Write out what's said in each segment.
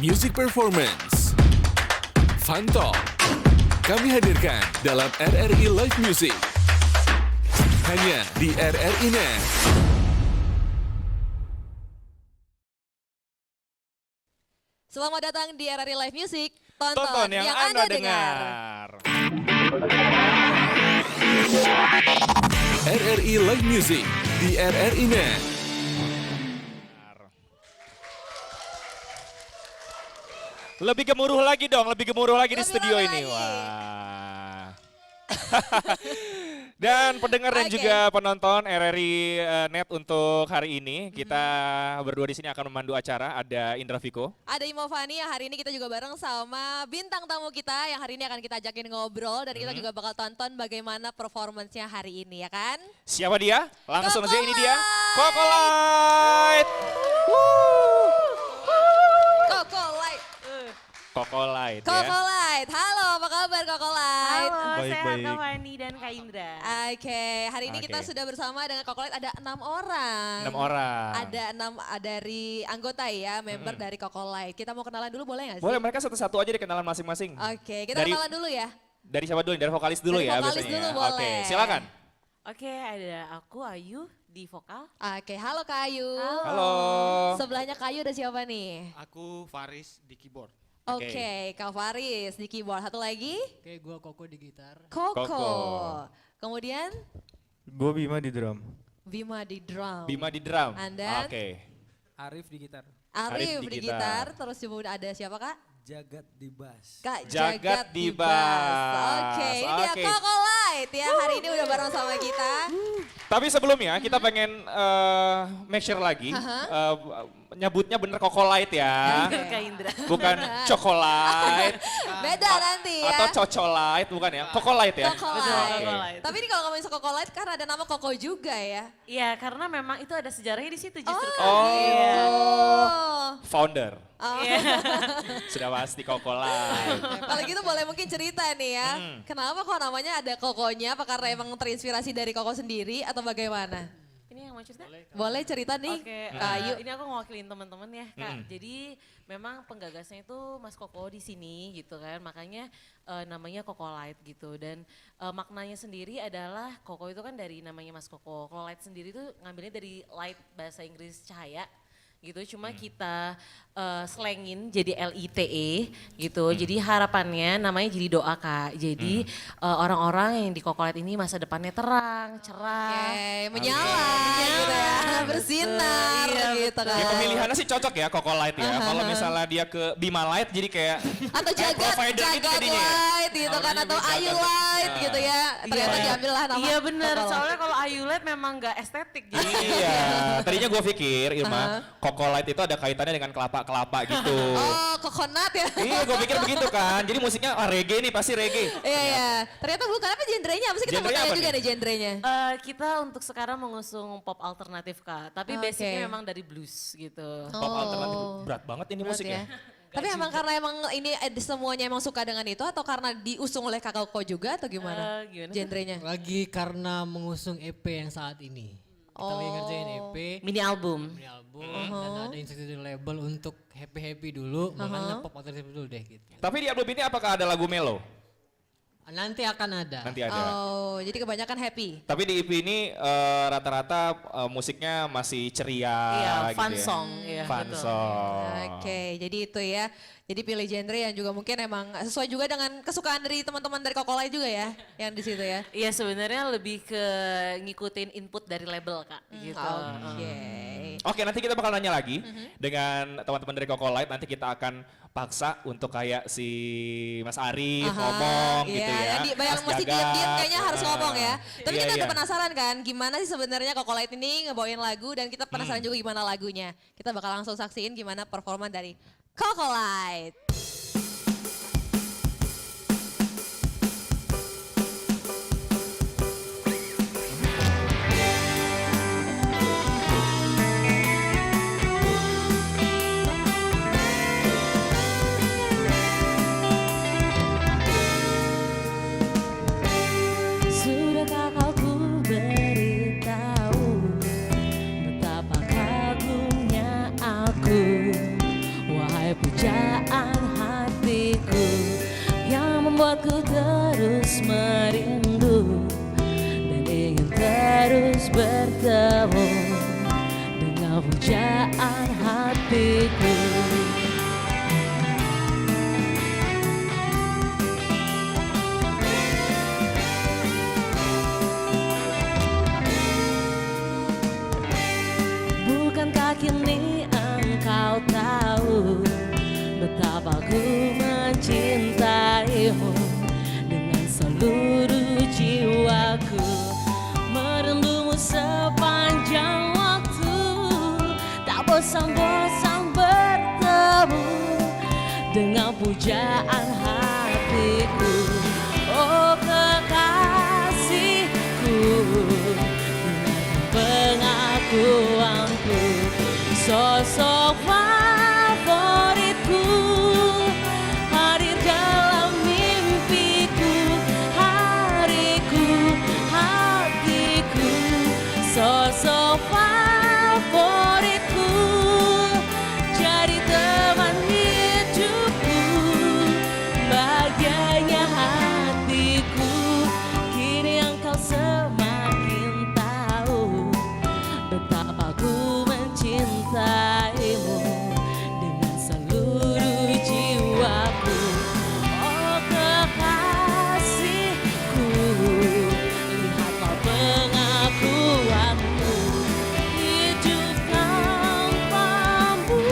Music Performance, Fun Talk, kami hadirkan dalam RRI Live Music. Hanya di RRI Net. Selamat datang di RRI Live Music. Tonton, Tonton yang Anda dengar. RRI Live Music di RRI Net. Lebih gemuruh lagi dong, lebih gemuruh lagi di Lebih studio rame ini. lagi. Wah. Dan pendengar dan Oke. juga penonton RRI Net untuk hari ini, kita berdua di sini akan memandu acara. Ada Indra Viko. Ada Imo Fani yang hari ini kita juga bareng sama bintang tamu kita yang hari ini akan kita ajakin ngobrol dan kita juga bakal tonton bagaimana performance-nya hari ini ya kan? Siapa dia? Langsung aja ini dia. Coco Coco Light. Coco Light. Coco Light Coco ya. Light. Halo, apa kabar Coco Light? Halo, Baik, sehat baik. Kak Fani dan Kak Indra. Oke, hari ini kita Oke. sudah bersama dengan Coco Light ada 6 orang. 6 orang. Ada 6 dari anggota ya, member dari Coco Light. Kita mau kenalan dulu boleh nggak sih? Boleh mereka satu-satu aja dikenalan masing-masing. Oke, kita Dari- kenalan dulu ya. Dari siapa dulu? Dari vokalis dulu Dari ya vokalis biasanya. dulu ya. boleh. Oke, silakan. Oke, ada aku Ayu di vokal. Oke, halo Kayu. Halo. Sebelahnya Kayu ada siapa nih? Aku Faris di keyboard. Oke, Kak Faris di keyboard. Satu lagi, Oke, gua Koko di gitar. Koko. Koko. Kemudian Gue Bima di drum. Bima di drum. Bima di drum. Anda? Oke. Arif di gitar. Arif Arif di di gitar. Terus juga ada siapa Kak? Jagat di bass. Kak Jagat di bass. bass. Oke, ini dia Oke. Coco Light ya. Hari ini udah bareng sama kita. Tapi sebelumnya kita pengen make sure lagi. Nyebutnya bener Coco Light ya. Oke. Kak Indra. Bukan Chocolate. Beda nanti ya. Atau Cocolite bukan ya. Coco Light ya. Coco Betul, Light. Coco Light. Tapi ini kalau ngomongin Coco Light kan ada nama Coco juga ya. Iya, karena memang itu ada sejarahnya di situ justru. Kak. Oh. Iya. Founder. Oh. Iya. Sudah pasti Coco Light. Kalau gitu boleh mungkin cerita nih ya. Kenapa kok namanya ada Kokonya? Apa karena emang terinspirasi dari Koko sendiri atau bagaimana? Ini yang mau cerita? Boleh cerita nih, Oke, Kayu. ini aku ngewakilin teman-teman ya Kak. Jadi memang penggagasnya itu Mas Koko di sini gitu kan. Makanya namanya Coco Light gitu. Dan maknanya sendiri adalah Koko itu kan dari namanya Mas Koko. Kalau Light sendiri itu ngambilnya dari light bahasa Inggris cahaya gitu. Cuma kita slangin jadi LITE gitu. Jadi harapannya namanya jadi doa Kak. Jadi orang-orang yang di Coco Light ini masa depannya terang, cerah. Oke, menyala gitu ya, bersinar Iya, gitu kan. Ya pemilihannya sih cocok ya Coco Light ya. Kalau misalnya dia ke Bima Light jadi kayak Atau kayak Jagat, provider gitu Jagat jadinya ya. Light gitu kan, atau Ayu Light gitu ya. Ternyata Iya. diambil lah nama Iya bener, Coco Light. soalnya kalau Ayu Light memang gak estetik gitu. Iya, tadinya gue pikir Irma, Coco Light itu ada kaitannya dengan kelapa-kelapa gitu. Oh, coconut ya. Iya, gue pikir begitu kan. Jadi musiknya reggae nih, pasti reggae. Iya, iya. Ternyata bukan apa genrenya, apa sih kita mau Genrenya tanya apa juga nih? nih genrenya. Kita untuk sekarang mengusung pop alternatif Kak, tapi Oke. basicnya memang dari blues gitu. Pop alternatif, berat banget ini Berat musiknya. ya. Tapi emang karena emang ini semuanya emang suka dengan itu atau karena diusung oleh Kakak Koko juga atau gimana? Gimana? Genrenya. Lagi karena mengusung EP yang saat ini. Kita lagi ngerjain EP, Mini album. ini album, dan ada instruksi dari label untuk happy-happy dulu, makanya pop alternatif dulu deh gitu. Tapi di album ini apakah ada lagu melo? Nanti akan ada. Nanti ada. Oh, jadi kebanyakan happy. Tapi di EP ini rata-rata musiknya masih ceria Iya, gitu fun ya. song. Iya, Fun betul. song. Oke, jadi itu ya. Jadi pilih genre yang juga mungkin emang sesuai juga dengan kesukaan dari teman-teman dari Coco Light juga ya, yang di situ ya. Iya sebenarnya lebih ke ngikutin input dari label Kak gitu. Oke. Oke, nanti kita bakal nanya lagi dengan teman-teman dari Coco Light. Nanti kita akan paksa untuk kayak si Mas Arif ngomong gitu ya. Yang Mas mesti Jagat. diem-diem kayaknya harus ngomong ya. Tapi Iya, kita udah iya. penasaran kan gimana sih sebenarnya Coco Light ini ngebawain lagu dan kita penasaran juga gimana lagunya. Kita bakal langsung saksiin gimana performa dari Coco Light. Sudahkah kau ku beritahu betapa kagumnya aku, wahai putri pujaan hatiku yang membuatku terus merindu dan ingin terus bertemu dengan pujaan hatiku. Bukankah kini engkau tahu betapa ku mencintaimu dengan seluruh jiwaku, merindumu sepanjang waktu, tak bosan-bosan bertemu dengan pujaan hatiku. Oh kekasihku, pengakuanku, sosok favoritku, hadir dalam mimpiku, hariku, hatiku, sosok favoritku, jadi teman hidupku, bahagianya hatiku, kini engkau semakin tahu betapa ku mencintaimu dengan seluruh jiwaku. Oh kekasihku, lihatlah pengakuanku, hidup tanpamu,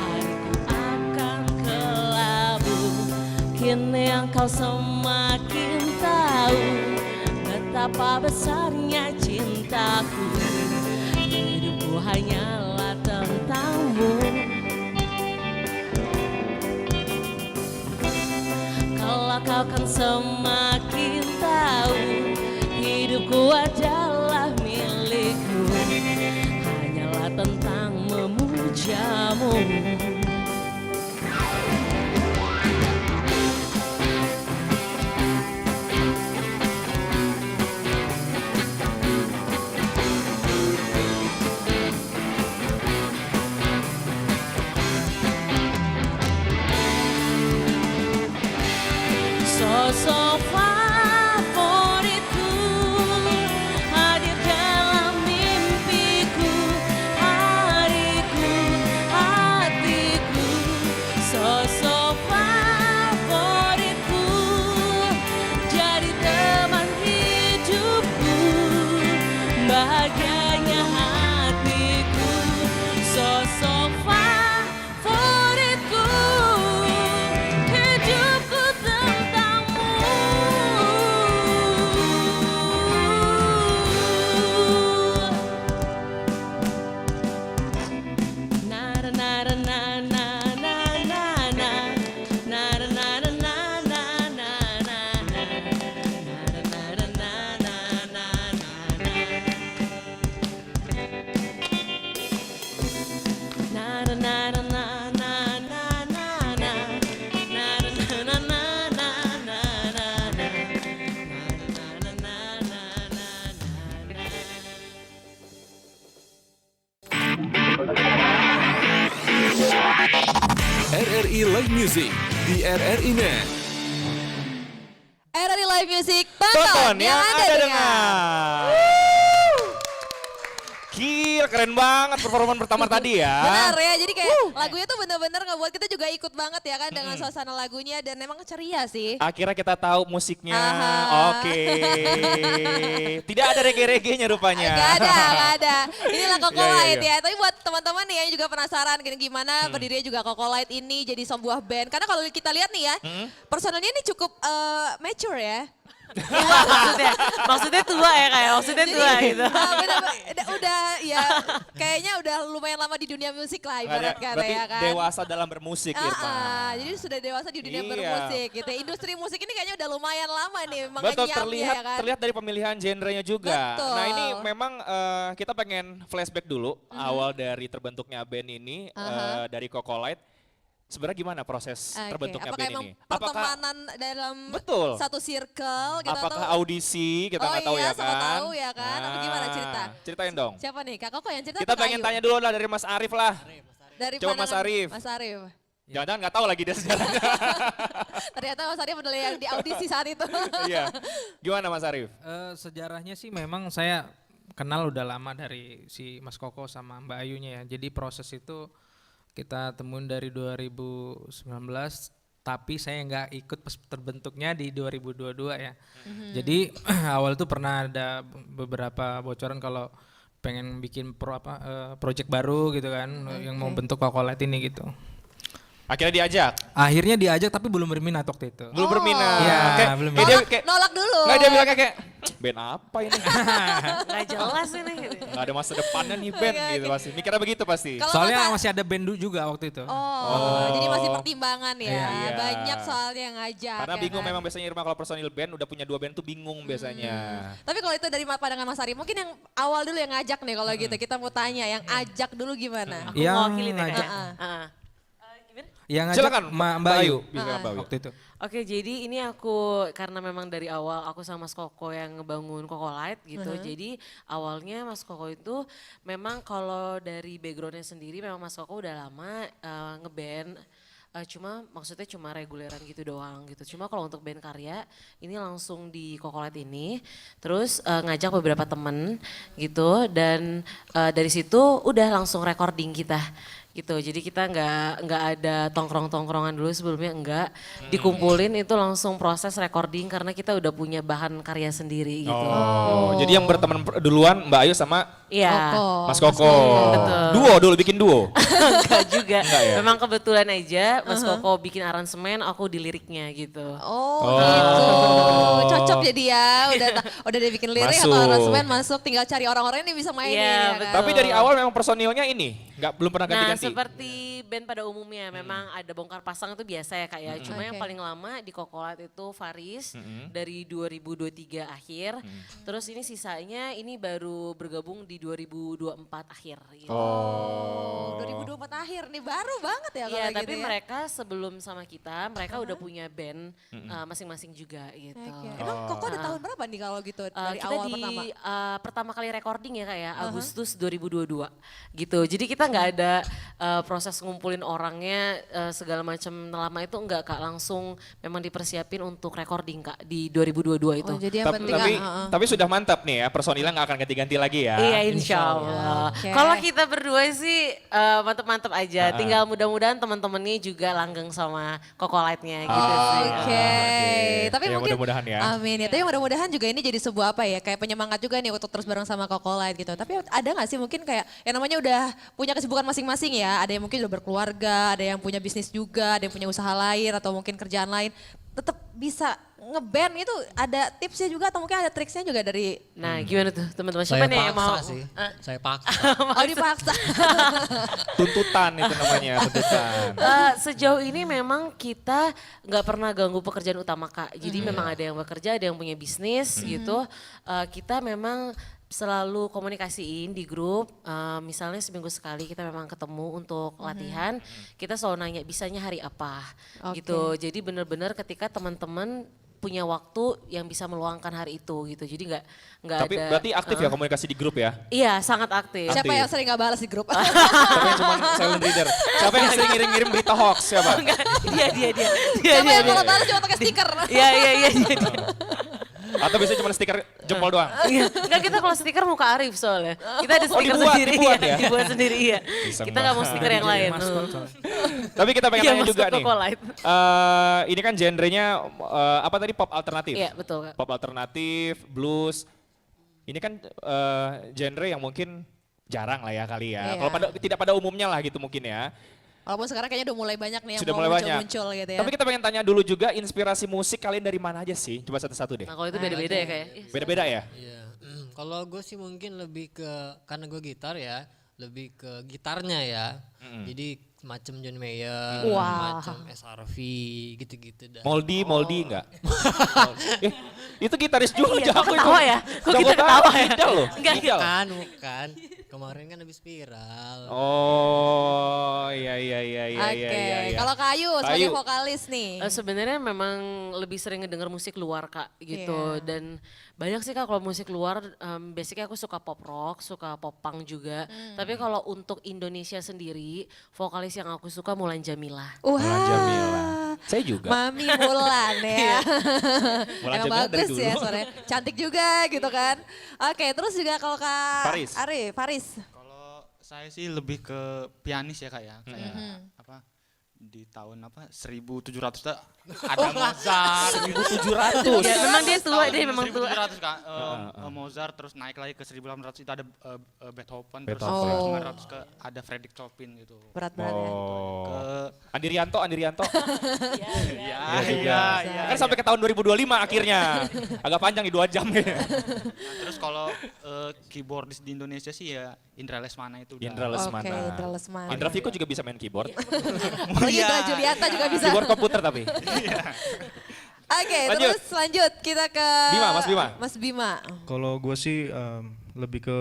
hariku akan kelabu. Kini engkau semakin tahu betapa besarnya cintaku, hidupku hanyalah tentangmu. Kalau kau kan semakin tahu hidupku adalah milikku, hanyalah tentang memujamu. Sosok favoritku, hadir dalam mimpiku, hariku, hatiku, sosok favoritku, jadi teman hidupku, bahagianya hatiku, sosok favoritku, hidupku tentangmu. Na na na na na na na na na na na na na na na RRI Live Music di RRI Net. RRI Live Music, Tonton tonton yang Anda Anda dengar. dengar. Gila, keren banget performan pertama tadi ya. Benar ya, jadi kayak lagunya tuh bener-bener ngebuat kita juga ikut banget ya kan dengan suasana lagunya dan emang ceria sih. Akhirnya kita tahu musiknya. Aha. Oke. Tidak ada reggae-reggae-nya rupanya. Gak ada. Inilah Coco Iya, iya, Light iya. ya. Tapi buat teman-teman nih yang juga penasaran gimana berdirinya juga Coco Light ini jadi sebuah band. Karena kalau kita lihat nih ya, personelnya ini cukup mature ya. Tua maksudnya tua ya kayak, maksudnya tua gitu. Udah ya kayaknya udah lumayan lama di dunia musik lah ibarat kata Berarti ya kan. dewasa dalam bermusik Irfan. Jadi sudah dewasa di dunia Iya. bermusik gitu. Industri musik ini kayaknya udah lumayan lama nih Betul, mengenyamnya ya kan. terlihat dari pemilihan genrenya juga. Betul. Nah ini memang kita pengen flashback dulu awal dari terbentuknya band ini dari Coco Light. Sebenarnya gimana proses Oke, terbentuknya apakah band emang ini? pertemanan dalam Betul. satu circle gitu Apakah atau audisi kita nggak tahu iya, ya sama kan? tahu ya kan. Atau gimana cerita? Ceritain dong. Siapa nih? Kak Koko yang cerita Kita atau Kak pengen Ayu? tanya dulu lah dari Mas Arif lah. Dari Coba Mas pandangan Arif. Mas Arif. Jangan-jangan nggak tahu lagi dia sejarahnya. Ternyata Mas Arif adalah yang di audisi saat itu. Iya. Gimana Mas Arif? Sejarahnya sih memang saya kenal udah lama dari si Mas Koko sama Mbak Ayunya ya. Jadi proses itu kita temuin dari 2019, tapi saya nggak ikut pas terbentuknya di 2022 ya. Jadi awal itu pernah ada beberapa bocoran kalau pengen bikin project baru gitu kan, yang mau bentuk Kokolet ini gitu. Akhirnya diajak? Akhirnya diajak tapi belum berminat waktu itu. Belum berminat. Iya, Kayak, belum kayak dia Nolak, kayak, nolak dulu. nggak dia bilang kayak band apa ini? Nggak jelas ini. Gitu. Nggak ada masa depannya nih band gitu pasti. Mikirnya begitu pasti. Kalau Soalnya Mas- masih ada band juga waktu itu. jadi masih pertimbangan ya. Iya. Banyak soalnya yang ngajak. Karena ya bingung kan? memang biasanya Irma kalau personil band udah punya 2 band tuh bingung biasanya. Tapi kalau itu dari pandangan Mas Arif, mungkin yang awal dulu yang ngajak nih kalau gitu. Kita mau tanya, yang ajak dulu gimana? Aku Yang mewakili ya. ngajak. Heeh. Yang ngajak Silakan Mbak Ayu. Bisa Mbak Ayu. Waktu itu. Oke, jadi ini aku karena memang dari awal aku sama Mas Koko yang ngebangun Koko Light gitu. Jadi awalnya Mas Koko itu memang kalau dari backgroundnya sendiri memang Mas Koko udah lama ngeband. Cuma maksudnya cuma reguleran gitu doang gitu. Cuma kalau untuk band karya ini langsung di Koko Light ini. Terus ngajak beberapa temen gitu dan dari situ udah langsung recording kita. Gitu, jadi kita nggak ada tongkrong-tongkrongan dulu sebelumnya enggak, dikumpulin itu langsung proses recording karena kita udah punya bahan karya sendiri gitu. Oh, jadi yang berteman duluan Mbak Ayu sama Iya, Mas Koko. Betul. Duo dulu bikin duo. enggak juga. Enggak ya? Memang kebetulan aja Mas Koko bikin aransemen, aku di liriknya gitu. Oh, gitu. Cocok jadi ya. Udah dia bikin lirik atau Masuk. aransemen masuk, tinggal cari orang-orangnya nih bisa mainin. Iya, ya kan? betul. Tapi dari awal memang personilnya ini belum pernah Nah, ganti-ganti. seperti band pada umumnya memang ada bongkar pasang itu biasa ya Kak ya. Cuma yang Oke. paling lama di Kokolat itu Faris dari 2023 akhir. Terus ini sisanya ini baru bergabung di 2024 akhir gitu. Oh, 2024 akhir nih baru banget ya Iya, kalau tapi gitu ya. mereka sebelum sama kita, mereka udah punya band masing-masing juga gitu. Oke. Emang Koko udah tahun berapa nih kalau gitu dari Kita awal di pertama? pertama kali recording ya Kak ya, Agustus 2022 gitu. Jadi kita nggak ada proses ngumpulin orangnya segala macam lama itu enggak Kak, langsung memang dipersiapin untuk recording Kak di 2022 itu. Oh, jadi yang penting Tapi sudah mantap nih ya, personilnya nggak akan ganti-ganti lagi ya. Iya insya Allah. Oke. Kalau kita berdua sih mantep-mantep aja. Tinggal mudah-mudahan teman-temannya juga langgeng sama Koko Light-nya gitu sih. Oke, tapi Ya, mungkin mudah-mudahan ya. amin ya. Tapi mudah-mudahan juga ini jadi sebuah apa ya, kayak penyemangat juga nih untuk terus bareng sama Koko Light gitu. Tapi ada nggak sih mungkin kayak yang namanya udah punya kesibukan masing-masing ya. Ada yang mungkin udah berkeluarga, ada yang punya bisnis juga, ada yang punya usaha lain atau mungkin kerjaan lain. Tetap bisa ngeband itu ada tipsnya juga atau mungkin ada triksnya juga dari Nah gimana tuh teman-teman, Saya siapa nih yang mau? paksa sih. Saya paksa. oh dipaksa. Tuntutan itu namanya, tuntutan. Sejauh ini memang kita nggak pernah ganggu pekerjaan utama Kak. Jadi memang ada yang bekerja, ada yang punya bisnis gitu. Kita memang selalu komunikasiin di grup, misalnya seminggu sekali kita memang ketemu untuk latihan, kita selalu nanya bisanya hari apa gitu. Jadi benar-benar ketika teman-teman punya waktu yang bisa meluangkan hari itu gitu. Jadi nggak Tapi ada. berarti aktif ya komunikasi di grup ya? Iya sangat aktif. Siapa yang sering nggak balas di grup? Siapa yang cuma silent reader? Siapa yang sering ngirim-ngirim berita hoax? Siapa? Dia. Siapa yang kalau balas cuma pakai stiker? Iya. Atau biasanya cuma stiker jempol doang? Enggak, kita kalau stiker muka Arif soalnya. Kita ada stiker dibuat, sendiri dibuat ya. ya? Dibuat sendiri ya. Iseng Kita nggak mau banget. stiker yang lain. Tapi kita pengen Iya, tanya masuk juga nih. Koko Light. Ini kan genrenya apa tadi, pop alternatif? Iya betul Kak. Pop alternatif, blues. Ini kan genre yang mungkin jarang lah ya kali ya. Iya. Kalau tidak pada umumnya lah gitu mungkin ya. Walaupun sekarang kayaknya udah mulai banyak nih yang Sudah mau mulai banyak. muncul-muncul gitu ya. Tapi kita pengen tanya dulu juga inspirasi musik kalian dari mana aja sih? Coba satu-satu deh. Nah kalau itu beda-beda ya Kak ya. Beda-beda ya? Iya. Kalau gue sih mungkin lebih ke, karena gue gitar ya, lebih ke gitarnya ya. Jadi semacam John Mayer, Wah. semacam SRV gitu-gitu dah. Moldy enggak? Itu gitaris juga Iya, kok jago itu. ketawa ya? Kok Jago kita banget, ketawa ya? Ideal loh. Enggak. Ideal. Bukan. Kemarin kan habis viral. Oh, iya. Oke, kalau Kayu sebagai Kayu. vokalis nih. Sebenarnya memang lebih sering ngedenger musik luar Kak gitu. Dan banyak sih Kak kalau musik luar, basicnya aku suka pop rock, suka pop punk juga. Tapi kalau untuk Indonesia sendiri, vokalis yang aku suka Mulan Jamila. Wah, Jamila. Saya juga. Mami Mulan ya. Mulan Emang Jamila dari bagus ya dulu. suaranya. Cantik juga gitu kan. Oke, terus juga kalau Kak Faris. Faris. Kalau saya sih lebih ke pianis ya kak ya, kayak apa di tahun apa 1700 ada Mozart. 1700. Ya, memang dia tua, dia memang tua. 1700 kak, Mozart terus naik lagi ke 1800 itu ada Beethoven, terus Beethoven. 1900 ke ada Fredrik Chopin gitu. Berat-berat ya. Oh. Ke Andi Rianto. iya. Kan sampai ke tahun 2025 akhirnya. Agak panjang nih 2 jam. Nah, terus kalau keyboardis di Indonesia sih ya Indra Lesmana itu udah. Indra Lesmana. Oke, Indra Lesmana. Indra Viko juga bisa main keyboard. Apalagi Indra Juliata juga bisa. Keyboard komputer tapi. Oke, Lanjut. terus lanjut kita ke Mas Bima. Kalau gue sih lebih ke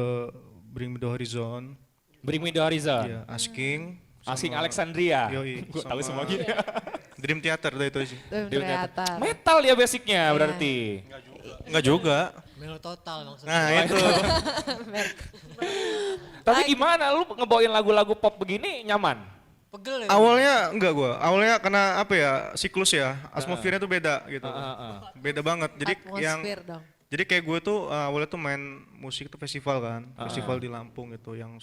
Bring Me The Horizon, Bring Me The Horizon. ya Asking, Asking sama- Alexandria. Yoi, Gue tahu sama- semua gitu. Dream Theater udah itu sih. Ternyata. Metal ya basicnya berarti. Enggak juga. Melo total maksudnya. Nah itu. Tapi gimana lu ngebawain lagu-lagu pop begini nyaman? Pegel ya. Awalnya enggak gue. Awalnya karena apa ya, siklus ya. Atmosfernya tuh beda gitu. Beda banget. Jadi yang Atmosfer dong. jadi kayak gue tuh awalnya tuh main musik tuh festival kan. Festival di Lampung gitu yang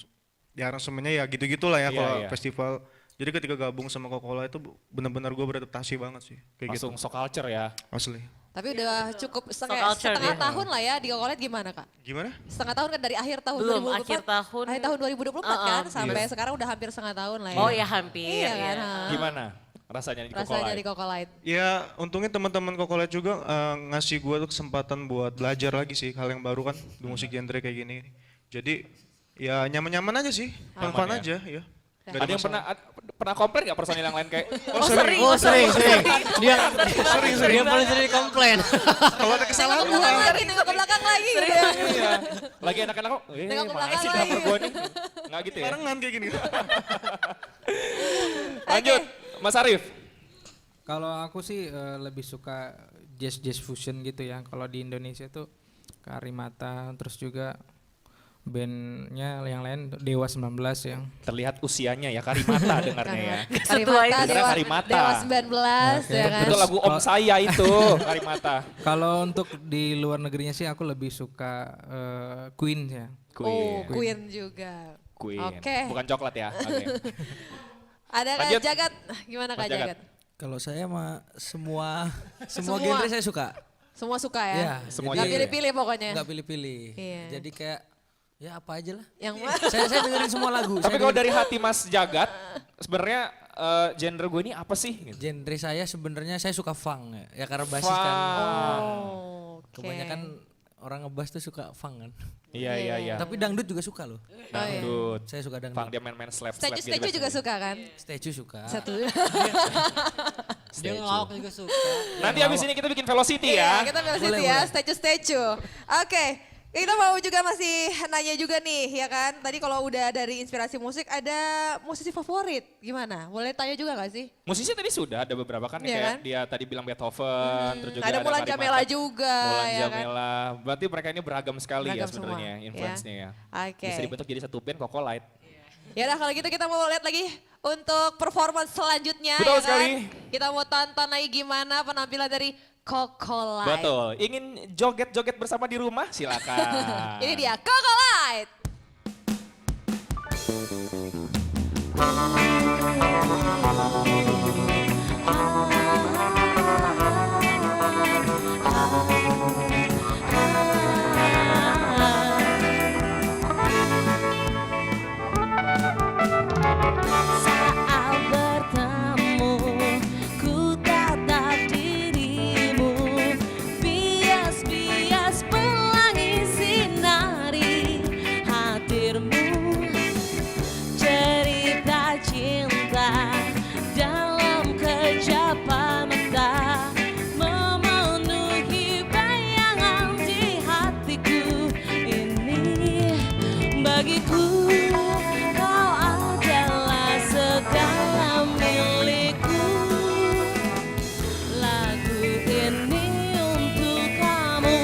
ya aransemennya ya gitu-gitulah ya Iya, kalau iya. festival. Jadi ketika gabung sama Coca-Cola itu benar-benar gue beradaptasi banget sih kayak Langsung gitu. so culture ya. Asli. Tapi udah cukup culture setengah dia. tahun lah ya di Cocolet gimana Kak? Gimana? Setengah tahun kan dari akhir tahun Belum, 2024. akhir tahun. Akhir tahun 2024 kan sampai sekarang udah hampir setengah tahun lah ya. Oh ya hampir. Iya kan. ya. ha. Gimana rasanya di Rasanya Coca-Cola? di Cocolet. Ya untungnya teman-teman Cocolet juga ngasih gue tuh kesempatan buat belajar lagi sih hal yang baru kan di musik genre kayak gini. Jadi ya nyaman-nyaman aja sih, fun-fun ya? aja ya. Nggak Ada yang pernah komplain gak personil yang lain kayak Sering. Dia paling sering komplain. Kalau ada kesalahan Nengok ke belakang lagi, nengok ke belakang lagi gitu ya. iya. Lagi enak-enak kok, Tengok ke mana belakang sih lagi. dapur gue nih? Nggak gitu ya? barengan kayak gini. Lanjut, Mas Arif. Kalau aku sih lebih suka jazz fusion gitu ya. Kalau di Indonesia tuh Karimata, terus juga bandnya yang lain Dewa 19 yang Terlihat usianya ya, Karimata dengarnya ya. Setua itu. Dewa, Karimata. Dewa 19 ya kan. Itu lagu om saya itu, Karimata. kalau untuk di luar negerinya sih aku lebih suka Queen ya. Oh, Queen juga. Queen. Oke. Bukan coklat ya. Oke. Ada Kak Lanjut. Jagat. Gimana Kak Mas Jagat. Jagat? Kalau saya mah semua Semua. genre saya suka. Semua suka ya? Iya, Semua Gak genre. pilih-pilih pokoknya. Nggak pilih-pilih. Iya. Jadi kayak ya apa aja lah. Yang Saya dengerin semua lagu. Tapi Saya kalau dengerin- dari hati Mas Jagat, sebenarnya genre gue ini apa sih? Gitu. genre saya sebenarnya saya suka funk ya, ya karena basis kan. Oh, oke. Kebanyakan orang ngebass tuh suka funk kan. Iya. Tapi dangdut juga suka loh. Dangdut. Saya suka Fang dangdut. dia main-main slap Statue juga suka kan? Statue suka. Satu. Dia ngelawak juga suka. Nanti habis ini kita bikin Velocity ya. Iya, kita bilang situ ya, statue. Oke, kita mau juga masih nanya juga nih, ya kan? Tadi kalau udah dari inspirasi musik, ada musisi favorit, gimana? Boleh tanya juga gak sih? Musisi tadi sudah ada beberapa kan, Iya kayak kan? dia tadi bilang Beethoven, terus juga Ada Mulan Karimata. Jamela juga, Mulan ya kan? Jamela. Berarti mereka ini beragam sekali Beragam ya sebenarnya semua, influence-nya ya. Oke. Bisa dibentuk jadi satu band Cocolit. Ya udah kalau gitu kita mau lihat lagi untuk performance selanjutnya. Betul ya kan? sekali. Kita mau tonton lagi gimana penampilan dari Cocolit. Betul. Ingin joget-joget bersama di rumah? Silakan. Ini dia Cocolit. Saat bertemu ku tatap dirimu, bias-bias pelangi sinari hadirmu, cerita cinta cinta dalam kejap mata, memenuhi bayangan di hatiku ini. Bagiku kau adalah segala milikku. Lagu ini untuk kamu.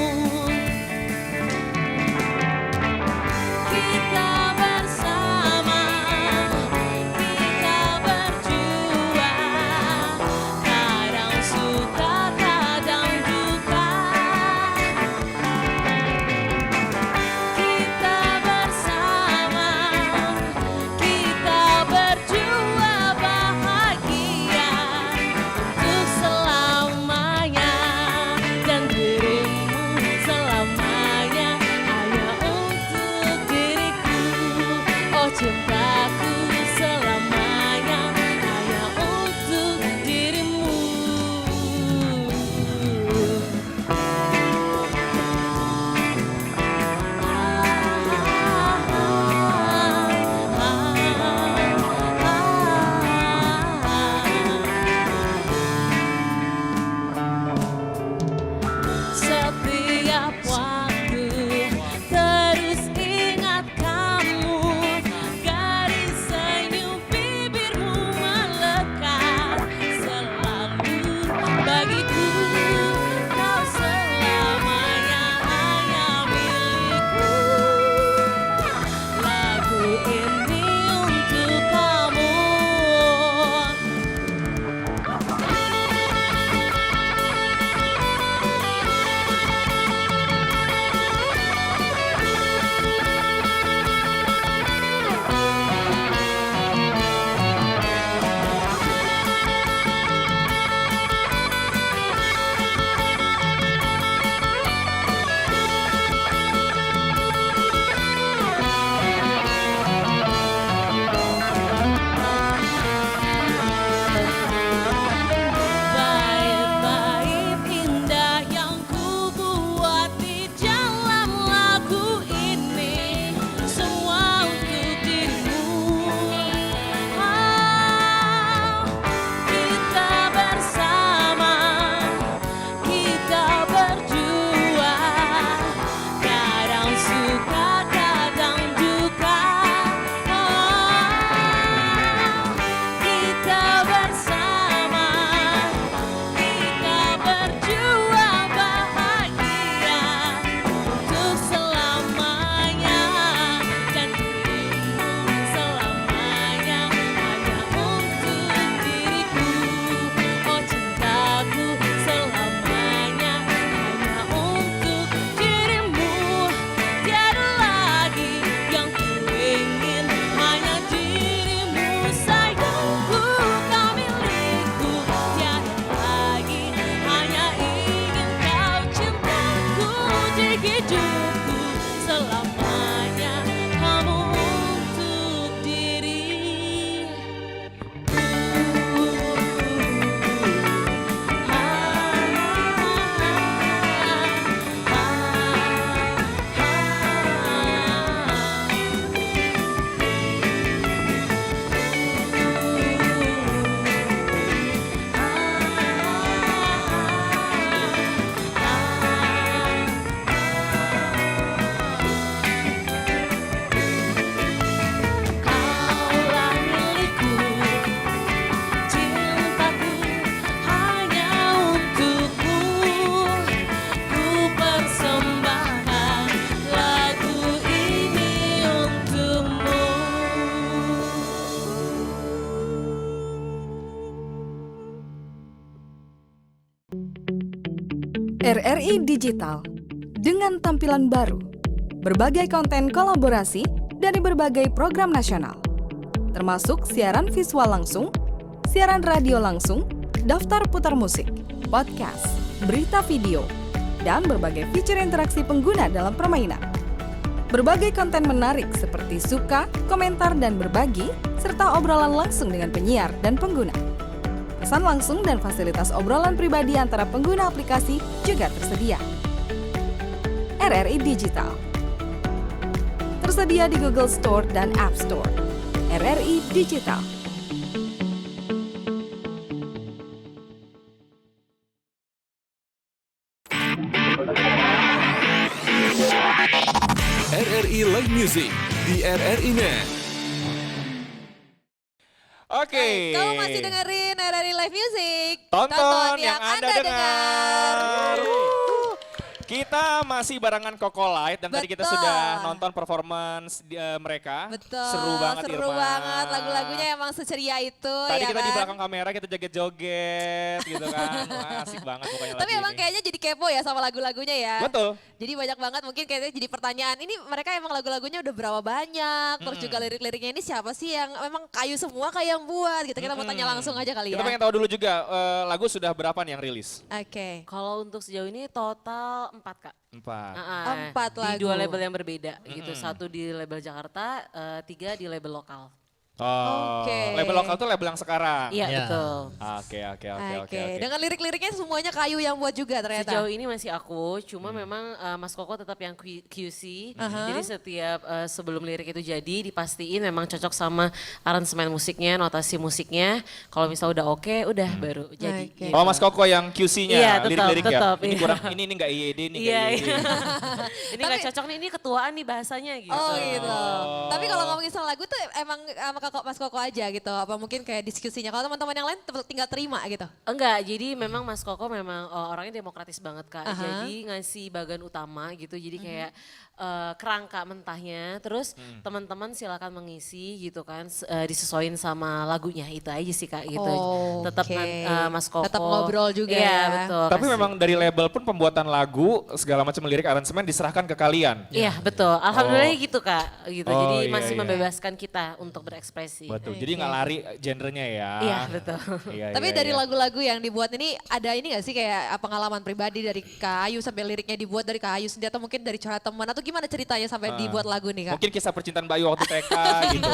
Kita bersama, kita berjuang, kadang suka, kadang duka. Kita bersama, kita berjuang bahagia untuk selamanya, dan dirimu selamanya hanya untuk diriku. Oh cintaku selamanya hanya untuk dirimu. Setiap waktu terus ingat kamu, garis senyum bibirmu melekat selalu bagiku. Kau selamanya hanya milikku. Lagu ini untuk kamu. Bait-bait indah yang ku buat di dalam lagu ini, semua untuk dirimu. Kita bersama, kita berjuang, kadang suka, kadang duka. Kita bersama, kita berjuang bahagia untuk selamanya, dan dirimu selamanya hanya untuk diriku. Oh cintaku selamanya hanya untuk dirimu. Tiada lagi yang ku ingin, hanya dirimu sayangku, kau milikku. Tiada lagi, hanya ingin kau cintaku di hidupku selamanya, kamu untuk diriku. Kaulah milikku, cintaku hanya untukmu. Ku persembahkan lagu ini untukmu. RRI Digital dengan tampilan baru, berbagai konten kolaborasi dari berbagai program nasional, termasuk siaran visual langsung, siaran radio langsung, daftar putar musik, podcast, berita video, dan berbagai fitur interaksi pengguna dalam permainan. Berbagai konten menarik seperti suka, komentar, dan berbagi, serta obrolan langsung dengan penyiar dan pengguna. Pesan langsung dan fasilitas obrolan pribadi antara pengguna aplikasi juga tersedia. RRI Digital tersedia di Google Store dan App Store. RRI Digital. RRI Live Music di RRI Net. Oke. Kamu masih dengerin RRI Live Music. Tonton yang Anda dengar. Kita masih barengan Koko Light dan tadi kita Betul. sudah nonton performance mereka. Betul. Seru banget Seru Irma. banget. Lagu-lagunya emang seceria itu Tadi ya kita kan. di belakang kamera kita joget-joget gitu kan. Wah, asik banget pokoknya Tapi lagu emang ini. kayaknya jadi kepo ya sama lagu-lagunya ya. Betul. Jadi banyak banget mungkin kayaknya jadi pertanyaan. Ini mereka emang lagu-lagunya udah berapa banyak. Terus juga lirik-liriknya ini siapa sih yang memang kayu semua kayak yang buat gitu. Kita mau tanya langsung aja kali Kita ya. pengen tahu dulu juga lagu sudah berapa nih yang rilis? Oke. Kalau untuk sejauh ini total 4 Kak. 4. 4 lagu. Di 2 label yang berbeda gitu. 1 di label Jakarta, 3 di label lokal. Oh, Oke. label lokal tuh label yang sekarang. Iya Ya. betul. Oke. Dengan lirik-liriknya semuanya kayu yang buat juga ternyata. Sejauh ini masih aku, cuma memang Mas Koko tetap yang QC. Jadi setiap sebelum lirik itu jadi dipastiin memang cocok sama aransemen musiknya, notasi musiknya. Kalau misalnya udah oke, udah baru jadi. Oke. gitu. Oh Mas Koko yang QC-nya, Iya, tetap, lirik-lirik ya? tetap, Ini iya. kurang, ini enggak IED, ini enggak Iya, IED. iya. Ini nggak cocok nih, ini ketuaan nih bahasanya gitu. Oh gitu. Tapi kalau ngomongin soal lagu tuh emang sama Mas Koko aja gitu. Apa mungkin kayak diskusinya. Kalau teman-teman yang lain tinggal terima gitu. Enggak, jadi memang Mas Koko memang orangnya demokratis banget Kak. Jadi ngasih bagan utama gitu, jadi kayak kerangka mentahnya. Terus teman-teman silakan mengisi gitu kan, disesuaikan sama lagunya itu aja sih Kak gitu. Tetap Oke. Mas Koko. Tetap ngobrol juga Iya, ya. betul. Tapi memang dari label pun pembuatan lagu, segala macam lirik aransemen diserahkan ke kalian. Iya betul, alhamdulillah gitu Kak. Gitu. Oh, Jadi iya, masih iya. membebaskan kita untuk berekspresi. Betul, jadi nggak lari genrenya ya. Iya betul. Iya, Tapi iya, dari iya. lagu-lagu yang dibuat ini ada ini gak sih kayak pengalaman pribadi dari Kak Ayu sampai liriknya dibuat dari Kak Ayu sendiri atau mungkin dari curhat teman atau gimana ceritanya sampai dibuat lagu nih Kak? Mungkin kisah percintaan Bayu waktu TK gitu.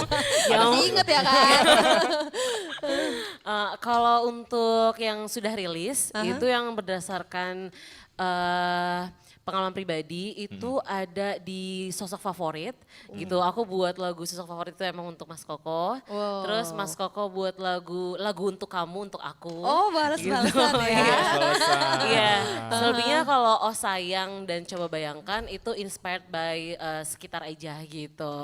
Masih inget ya kan? Kalau untuk yang sudah rilis itu yang berdasarkan pengalaman pribadi itu ada di sosok favorit gitu. Aku buat lagu sosok favorit itu emang untuk Mas Koko. Wow. Terus Mas Koko buat lagu untuk kamu, untuk aku. Oh balas-balasan ya. Iya, selebihnya kalau Oh Sayang dan Coba Bayangkan itu inspired by sekitar aja gitu.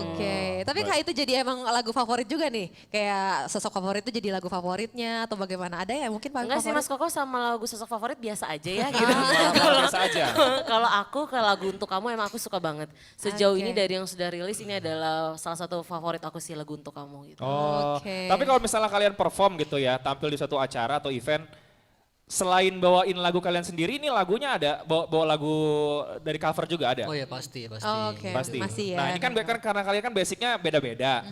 Oke, tapi Kak itu jadi emang lagu favorit juga nih? Kayak sosok favorit itu jadi lagu favoritnya atau bagaimana? Ada ya mungkin paling Enggak sih favorit? Mas Koko sama lagu sosok favorit biasa aja ya gitu. Biasa aja. Kalau aku ke lagu untuk kamu emang aku suka banget. Sejauh Oke. ini dari yang sudah rilis ini adalah salah satu favorit aku sih lagu untuk kamu gitu. Oh, Oke. tapi kalau misalnya kalian perform gitu ya, tampil di suatu acara atau event, selain bawain lagu kalian sendiri, ini lagunya ada bawa lagu dari cover juga ada? Oh ya pasti, pasti. Oke, Pasti. masih ya. Nah ini kan karena kalian kan basicnya beda-beda.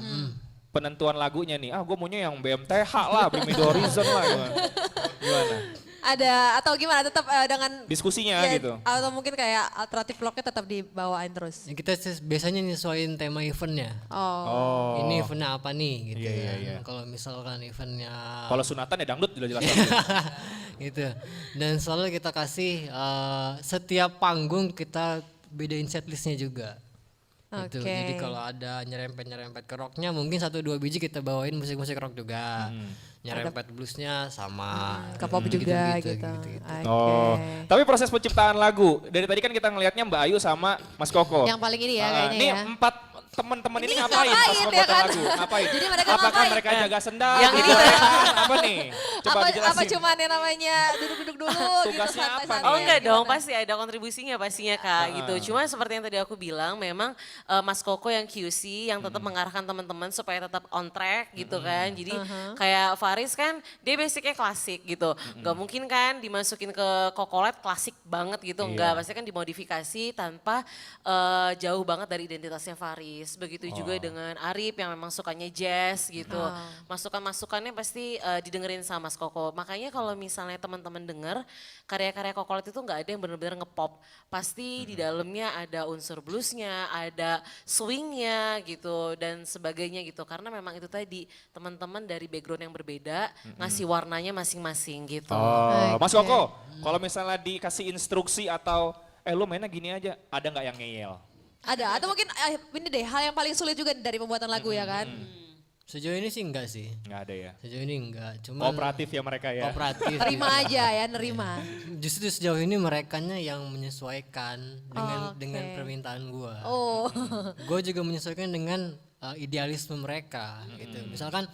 Penentuan lagunya nih, gue maunya yang BMTH lah, Bring Me The Horizon lah. Gimana? Ada atau gimana tetap dengan Diskusinya ya, gitu. atau mungkin kayak alternatif vlognya tetap dibawain terus. Ya, kita biasanya nyesuaiin tema eventnya. Oh. Ini eventnya apa nih gitu Iya, ya. iya. Kalau misalkan eventnya Kalau sunatan ya dangdut jelas-jelas. gitu. Dan selalu kita kasih setiap panggung kita bedain setlistnya juga. Gitu. Oke. Jadi kalau ada nyerempet ke rocknya mungkin 1-2 biji kita bawain musik-musik rock juga. Nyerempet bluesnya sama. Ke pop juga gitu. gitu. Oke. Oh, tapi proses penciptaan lagu dari tadi kan kita ngelihatnya Mbak Ayu sama Mas Koko. Yang paling ini ya Ah, kayaknya ini ya. 4 teman-teman ini Ini ngapain pas ngapain ya pembuatan kan? lagu? Ngapain? Jadi mereka Apakah ngapain? mereka jaga sendal? Yang gitu? ini. Apa nih? Coba apa dijelasin. cuman yang namanya duduk-duduk dulu gitu Tugasnya apa santai-santai. Oh enggak dong, Gimana? pasti ada kontribusinya pastinya Kak gitu. Cuma seperti yang tadi aku bilang memang Mas Koko yang QC yang tetap mengarahkan teman-teman supaya tetap on track gitu kan. Jadi kayak Faris kan dia basicnya klasik gitu. Gak mungkin kan dimasukin ke Kokolet klasik banget gitu. Enggak, pasti kan dimodifikasi tanpa jauh banget dari identitasnya Faris. Begitu juga dengan Arif yang memang sukanya jazz gitu. Masukan-masukannya pasti didengerin sama Mas Koko. Makanya kalau misalnya teman-teman denger karya-karya Kokolet itu nggak ada yang benar-benar ngepop. Pasti di dalamnya ada unsur bluesnya, ada swingnya gitu dan sebagainya gitu. Karena memang itu tadi teman-teman dari background yang berbeda ngasih warnanya masing-masing gitu. Oh, Mas Koko, kalau misalnya dikasih instruksi atau lu mainnya gini aja, ada nggak yang ngeyel? Ada atau mungkin ini deh hal yang paling sulit juga dari pembuatan lagu ya kan. Sejauh ini sih enggak sih. Nggak ada ya. Sejauh ini enggak. Cuman Kooperatif ya mereka ya. kooperatif. Terima aja ya, nerima. Justru sejauh ini merekanya yang menyesuaikan dengan Oke. permintaan gua. Oh. Gue juga menyesuaikan dengan idealisme mereka gitu. Misalkan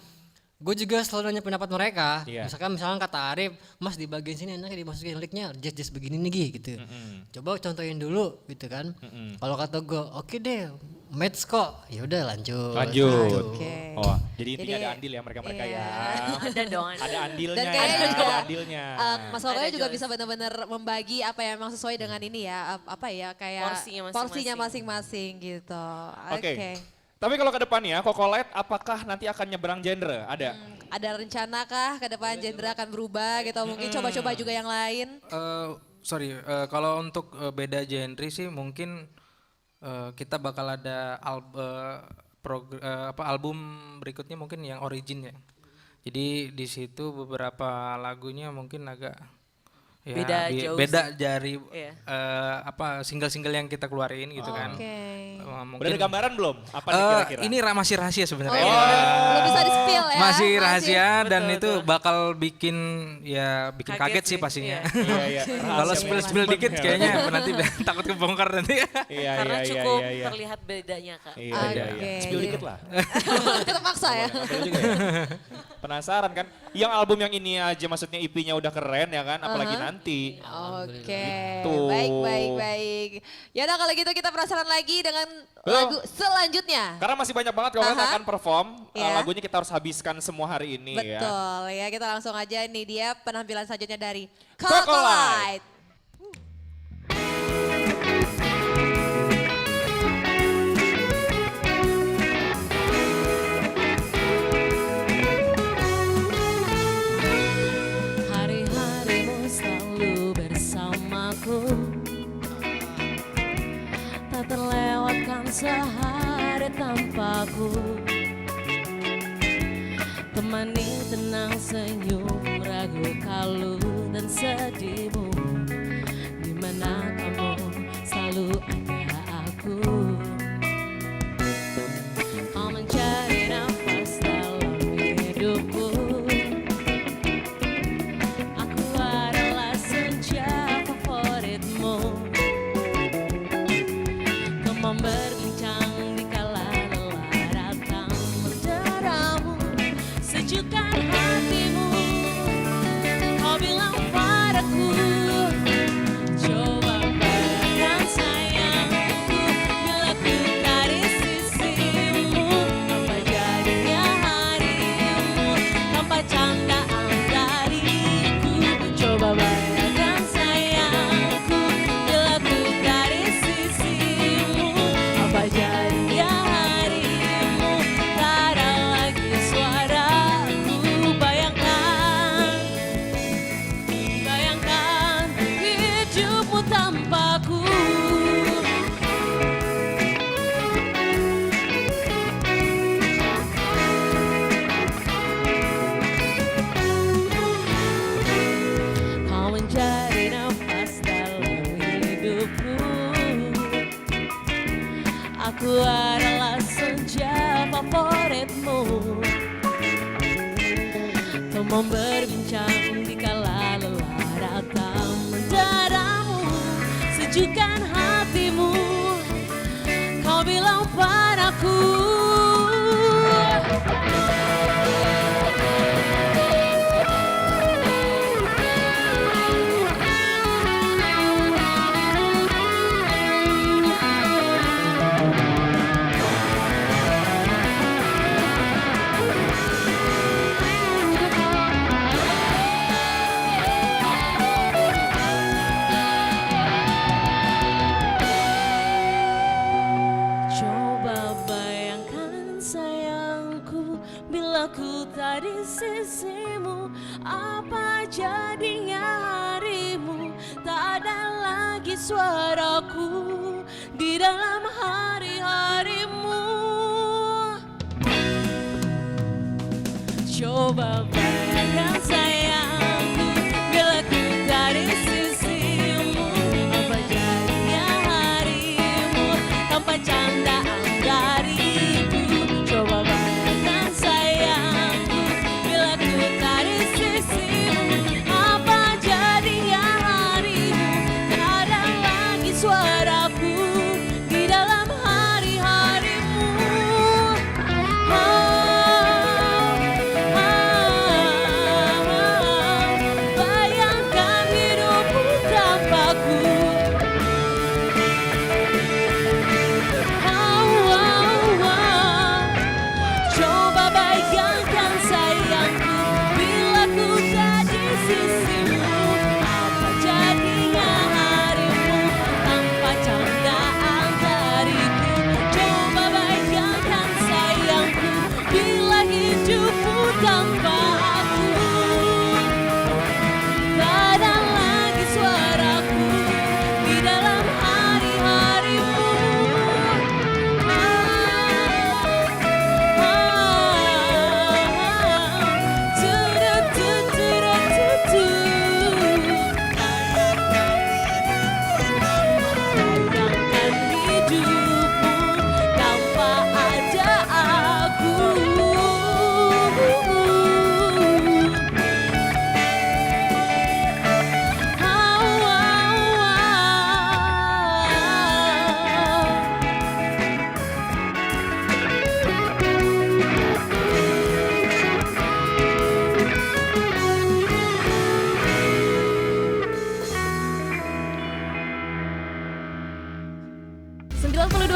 gue juga selalu nanya pendapat mereka. Iya. Misalkan kata Arif, Mas di bagian sini enaknya dimasukin linknya jazz begini nih Gi, gitu. Coba contohin dulu gitu kan. Kalau kata gue, oke deh, match kok. Ya udah lanjut. Oke. Oh, jadi intinya Jadi, ada andil ya mereka iya. ya. Ada dong. Ada andilnya. Dan kayaknya ya, juga ada andilnya. Mas Kokoya Ada juga Joyce. bisa benar-benar membagi apa yang memang sesuai dengan ini ya, apa ya kayak Porsinya masing-masing. masing-masing gitu. Oke. Tapi kalau ke depannya Kokolite apakah nanti akan nyeberang genre? Ada? Ada rencana kah ke depan genre akan berubah gitu? Mungkin coba-coba juga yang lain. Kalau untuk beda genre sih mungkin kita bakal ada album berikutnya mungkin yang origin ya. Jadi di situ beberapa lagunya mungkin agak ya, Beda jauh beda sih. dari Iya. single-single yang kita keluarin gitu kan. Oke. Udah ada gambaran belum? Apa nih kira-kira? Ini masih rahasia sebenarnya. Belum bisa di-spill ya. Masih rahasia dan Betul, itu betul. bakal bikin kaget Kaget sih sih, pastinya. Iya, iya. Kalau Rahasia spill dikit manajemen. kayaknya nanti takut kebongkar nanti. Iya, Karena iya, cukup iya, iya. terlihat bedanya Kak. Iya, iya, Oke, iya. Spill jadi- dikit lah. Tetap maksa ya. Boleh juga ya. Penasaran kan? Yang album yang ini aja maksudnya EP-nya udah keren ya kan? Apalagi nanti. Oke, Gitu. baik. Ya udah kalau gitu kita penasaran lagi dengan Belum. lagu selanjutnya. Karena masih banyak banget kalau Aha. akan perform, Iya. lagunya kita harus habiskan semua hari ini ya. Betul ya, kita langsung aja ini dia penampilan selanjutnya dari Cocolite. Cocolite. Hari-harimu selalu bersamaku, tak terlewatkan sehari tanpaku. Temani tenang senyum, ragu kalu dan sedihmu. Di mana kamu selalu ada aku. Kau mencari nafas dalam hidupku. Aku adalah senja favoritmu. Teman berbincang di kala lelah datang menderamu. Sejukkan hatimu. Kau bilang padaku, coba bayangkan sayangku, bila ku tak di sisimu. Apa jadinya harimu tanpa candaan dariku. Coba bayangkan sayangku, bila ku tak di sisimu. Apa jadinya harimu, tak ada lagi suaraku. Bayangkan hidupmu tanpaku. Kau menjadi nafas dalam hidupku. Aku adalah senja favoritmu. Teman berbincang di kala lelah datang mendadamu. Sejukkan hatimu. Kau bilang padaku, coba bayangkan sayangku, bila ku tak di sisimu. Apa jadinya harimu, tak ada lagi suaraku di dalam hari-harimu. Coba bayangkan sayangku, bila ku tak di sisimu. Apa jadinya harimu tanpa candaan dariku. Coba bayangkan sayangku,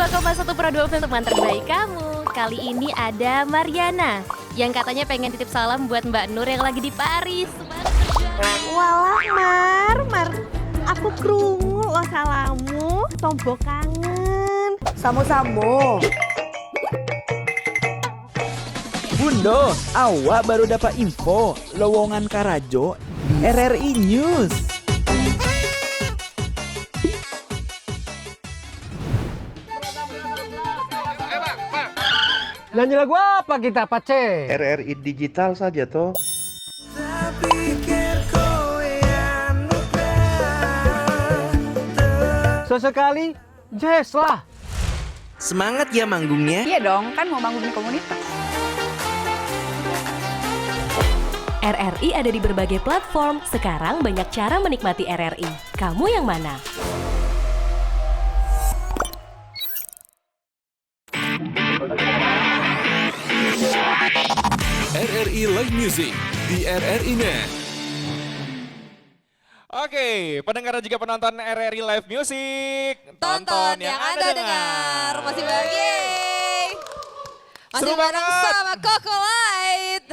102,1 Pro 2 FM teman terbaik kamu. Kali ini ada Mariana yang katanya pengen titip salam buat Mbak Nur yang lagi di Paris. Walah Mar, aku krungu lo salamu, tombo kangen. Samo-samo. Bundo, awak baru dapat info lowongan Karajo di RRI News. Nyanyi lagu apa kita, Pace? RRI digital saja toh. Sesekali jazz lah. Semangat ya manggungnya. Iya dong, kan mau manggung di komunitas. RRI ada di berbagai platform. Sekarang banyak cara menikmati RRI. Kamu yang mana? RRI Live Music di RRI Net. Oke, pendengar dan juga penonton RRI Live Music. Tonton yang Anda dengar. Masih bahagia. Masih Seru bareng banget. sama Coco Light.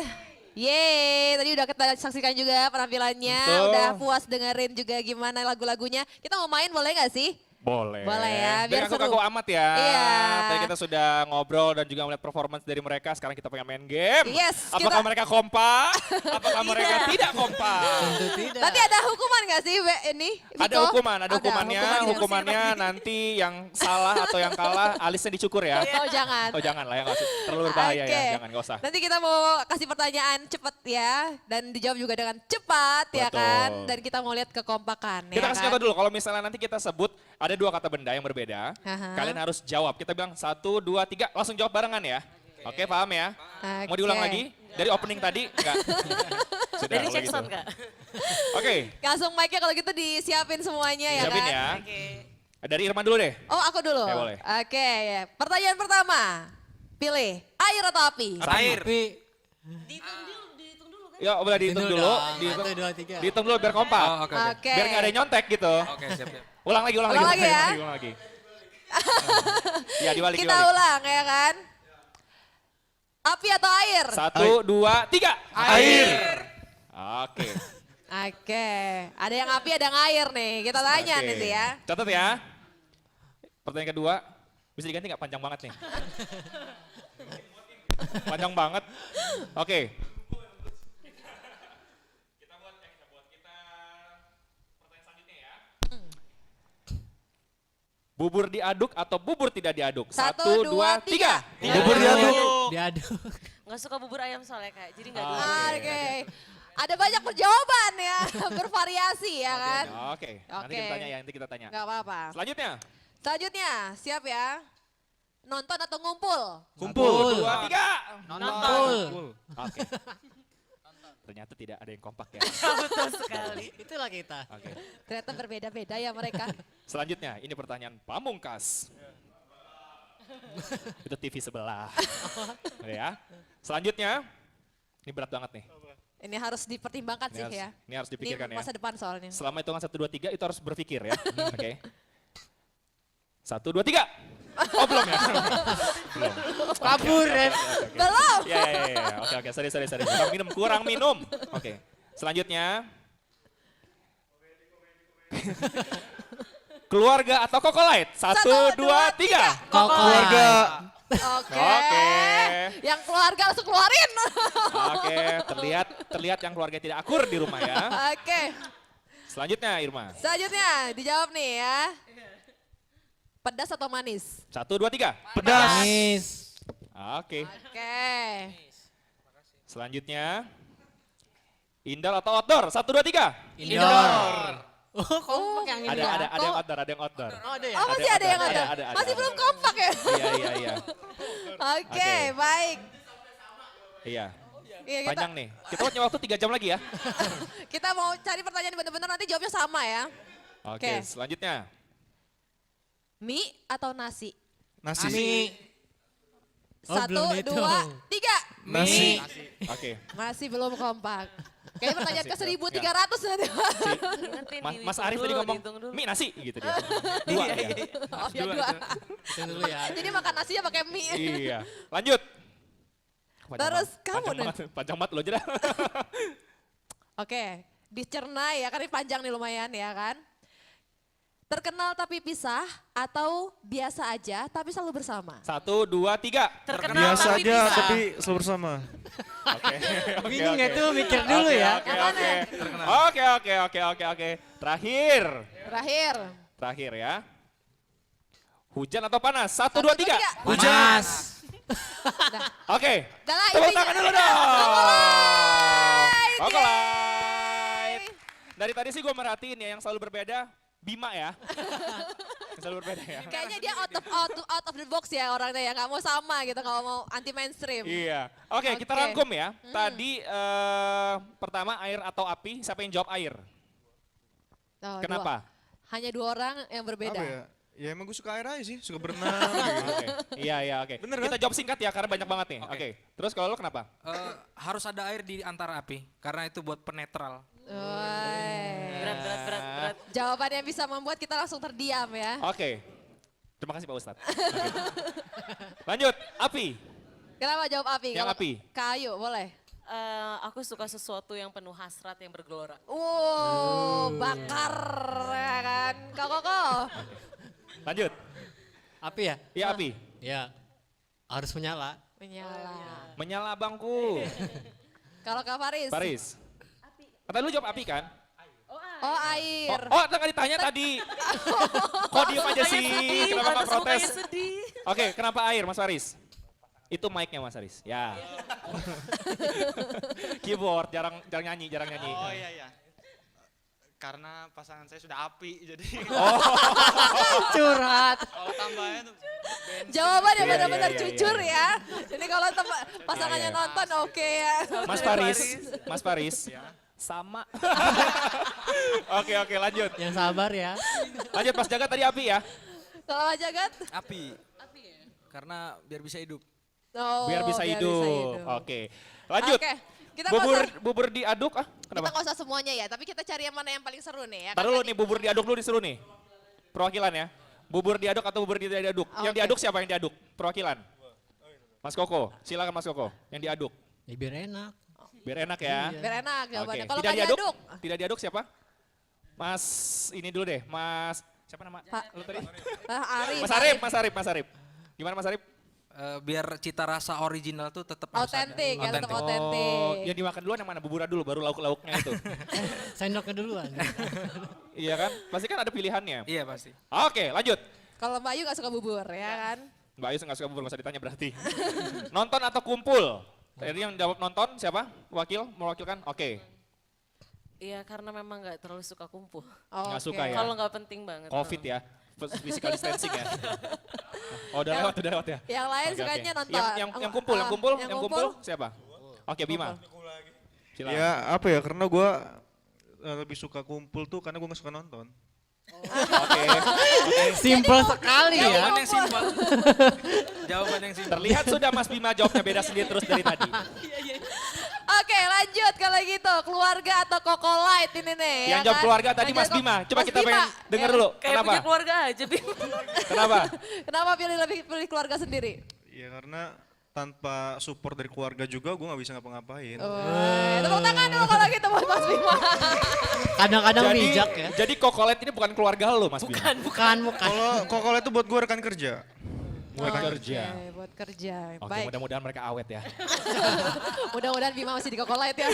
Yeay, tadi udah kita saksikan juga penampilannya. Betul. Udah puas dengerin juga gimana lagu-lagunya. Kita mau main boleh gak sih? Boleh. Boleh ya, biar Biar seru. aku amat ya. Iya. Tadi kita sudah ngobrol dan juga melihat performance dari mereka. Sekarang kita pengen main game. Yes, Apakah kita- mereka kompak? Apakah mereka Iya. tidak kompak? Tentu tidak. Nanti ada hukuman gak sih ini? Ada Viko? hukuman, ada hukumannya. hukuman Hukumannya nanti yang salah atau yang kalah alisnya dicukur ya. Oh jangan. Oh jangan lah ya, nggak usah. Terlalu berbahaya Oke. ya, jangan, nggak usah. Nanti kita mau kasih pertanyaan cepet ya. Dan dijawab juga dengan cepat ya Betul. kan. Dan kita mau lihat kekompakan Kita ya kasih kan. contoh dulu, kalau misalnya nanti kita sebut ada 2 kata benda yang berbeda, Aha. kalian harus jawab. Kita bilang 1, 2, 3, langsung jawab barengan ya. Oke, paham ya? Mau diulang Oke. lagi? Dari opening tadi? Enggak. Sudah, Dari kalau check gitu. sound, Kak. Oke, Langsung mic-nya kalau gitu disiapin semuanya ya siapin kan. ya. Dari Irman dulu deh. Oh aku dulu. Ya, boleh. Oke, ya. Pertanyaan pertama. Pilih air atau api? Air. Tapi Ya, boleh dihitung Hitung dulu. dong. Dihitung, 1, 2, 3. dihitung dulu biar kompak. Oh, oke, oke. Oke. Biar nggak ada yang nyontek gitu. Oke, siap. Ulang lagi, ulang Ulang lagi. lagi ya. Ulang lagi. Ya, dibalik, Kita dibalik. ulang ya kan. Api atau air? 1, 2, 3. Air. Oke. Oke. Ada yang api, ada yang air nih. Kita tanya Oke. nanti ya. Catat ya. Pertanyaan kedua, bisa diganti nggak? Panjang banget nih. Panjang banget. Oke. Bubur diaduk atau bubur tidak diaduk? 1, 1, 2, 3. Bubur diaduk. Diaduk. Nggak suka bubur ayam soalnya Kak, jadi nggak dua. Oke. Ada banyak jawaban ya, bervariasi ya kan. Oke. Nanti kita tanya ya, nanti kita tanya. Gak apa-apa. Selanjutnya. Selanjutnya, siap ya. Nonton atau ngumpul? Kumpul. 1, 2, 3. Nonton. Oke. Ternyata tidak ada yang kompak ya. Betul sekali. Itulah kita. Oke. Ternyata berbeda-beda ya mereka. Selanjutnya, ini pertanyaan pamungkas. Itu TV sebelah. Oke ya. Selanjutnya, ini berat banget nih. Ini harus dipertimbangkan sih ya. Ini harus dipikirkan Ini ya. masa depan soalnya. Selama hitungan 1, 2, 3 itu harus berpikir ya. Oke. 1, 2, 3. Oh belum ya? Belum. Kabur ya. Belum. Ya. Oke. Sorry. Kurang minum. Oke. Selanjutnya. Keluarga atau Kokolite? 1, 2, 3. Keluarga. Oke. Yang keluarga langsung keluarin. Oke. Terlihat yang keluarga tidak akur di rumah ya. Oke. Selanjutnya Irma. Selanjutnya dijawab nih ya. Pedas atau manis? 1, 2, 3. Pedas. Manis. Oke. Oke. Selanjutnya. Indoor atau outdoor? 1, 2, 3. Indoor. Oh, kompak yang ini. Ada yang outdoor, ada yang outdoor. Oh, ada ya? Oh masih ada yang ada? Ada. Masih belum kompak ya? Iya. Oke, baik. Iya. Iya, Panjang nih. Kita punya waktu 3 jam lagi ya. kita mau cari pertanyaan bener-bener nanti jawabnya sama ya. Oke, selanjutnya. Mie atau nasi? Nasi. Oh, 1, belum 2, dihitung. 3. Nasi. Oke. Masih belum kompak. Kayaknya pertanyaan ke 1.300 nanti. Mas Arif tadi ngomong, mie nasi gitu dia. Dua ya. Oh ya dua. Jadi makan nasinya pakai mie. Iya. Lanjut. Terus kamu nih. Panjang banget lo aja dah. Oke, dicerna ya, kan ini panjang nih lumayan ya kan. Terkenal tapi pisah atau biasa aja tapi selalu bersama? 1, 2, 3. Terkenal Biasa tapi aja bisa. tapi selalu bersama. Bingung ya tuh, mikir dulu ya. Oke. Terakhir ya. Hujan atau panas? 1, 2, 3. Panas. Oke. Udah lah, Tepuk intinya. tangan dulu dong. Kokolait, Kokolait. Dari tadi sih gue merhatiin ya yang selalu berbeda Bima ya. Yang selalu berbeda ya. Kayaknya dia out of the box ya orangnya ya, nggak mau sama gitu, nggak mau anti mainstream. Iya. Oke, kita rangkum ya. Tadi pertama air atau api, siapa yang jawab air? Oh, Kenapa? Hanya 2 orang yang berbeda. Apa ya? Ya emang gue suka air aja sih, suka berenang. gitu. Oke. Iya, oke. Bener kan? Kita jawab singkat ya karena banyak banget nih. Oke. Terus kalau lo kenapa? Harus ada air di antara api karena itu buat penetral. Berat. Jawaban yang bisa membuat kita langsung terdiam ya. Oke. Terima kasih Pak Ustadz. Oke. Lanjut, api. Kenapa jawab api? Yang Kalau api. Kayu, boleh. Aku suka sesuatu yang penuh hasrat yang bergelora. Bakar ya kan. Koko. Lanjut. Api ya? Iya api. Ya, harus menyala. Menyala bangku. Kalau Kak Faris? Faris. Kata lu jawab api kan? Oh air. Oh, nggak ditanya tadi. Kok diem aja sih? Kenapa nggak protes? Oke, kenapa air Mas Faris? Itu mic-nya Mas Faris. Ya. Keyboard, jarang nyanyi. Oh iya. Karena pasangan saya sudah api, jadi curhat. Kalau tambahnya tuh bensin. Jawabannya Iya, benar-benar iya. jujur ya. Ini kalau pasangannya nonton oke ya. Mas Faris. Sama. Oke, lanjut. Yang sabar ya. Lanjut Mas Jagat tadi api ya. Kalau Mas Jagat? Api. Karena biar bisa hidup. Oh, biar bisa hidup. Oke. Lanjut. Oke. Kita bubur diaduk Kita kenapa? nggak usah semuanya ya, tapi kita cari yang mana yang paling seru nih ya. Taruh dulu nih bubur diaduk dulu disuruh nih. Perwakilan ya. Bubur diaduk atau bubur tidak diaduk? Yang diaduk siapa yang diaduk? Perwakilan. Mas Koko, silakan Mas Koko. Yang diaduk. Ya, biar enak. Biar enak ya. Biar enak jawabannya. Oke. Kalau Tidak nggak diaduk? Tidak diaduk siapa? Mas ini dulu deh. Mas siapa nama? Lu tadi? Arif. Mas Arif. Gimana Mas Arif? Biar cita rasa original tuh tetap Otentik ya, tetap otentik. Oh, yang dimakan duluan yang mana? Buburnya dulu, baru lauk-lauknya itu. Sendoknya duluan. Iya kan? Pasti kan ada pilihannya. Iya pasti. Oke, lanjut. Kalau Mbak Ayu nggak suka bubur ya kan? Mbak Ayu nggak suka bubur, nggak usah ditanya berarti. Nonton atau kumpul? Tadi yang jawab nonton siapa? Mewakilkan? Oke. Iya karena memang nggak terlalu suka kumpul. Nggak suka ya? Kalau nggak penting banget. Covid ya? Physical distancing ya? Oh udah lewat ya? Yang lain Oke, sukanya oke. nonton. Yang kumpul siapa? Oke Bima. Silakan. Ya apa ya, karena gue lebih suka kumpul tuh karena gue gak suka nonton. Oke. Simple sekali ya. Jawaban yang simpel. Jawaban yang simpel. Terlihat sudah Mas Bima jawabnya beda sendiri terus dari tadi. Oke lanjut kalau gitu, keluarga atau Kokolait ini nih. Yang jawab keluarga tadi Mas Bima. Coba kita pengen denger dulu. Kayak Kenapa? punya keluarga aja, Bim. Kenapa? Kenapa pilih keluarga sendiri? Ya karena tanpa support dari keluarga juga gue gak bisa ngapa-ngapain. Tepuk tangan dulu kalau gitu buat Mas Bima. Kadang-kadang bijak ya. Jadi Kokolait ini bukan keluarga lo Mas Bima? Bukan. Kalau Kokolait itu buat gue rekan kerja. Buat kerja. Oke, buat kerja. Oke, Baik. mudah-mudahan mereka awet ya. Mudah-mudahan Bima masih di Kokolait ya.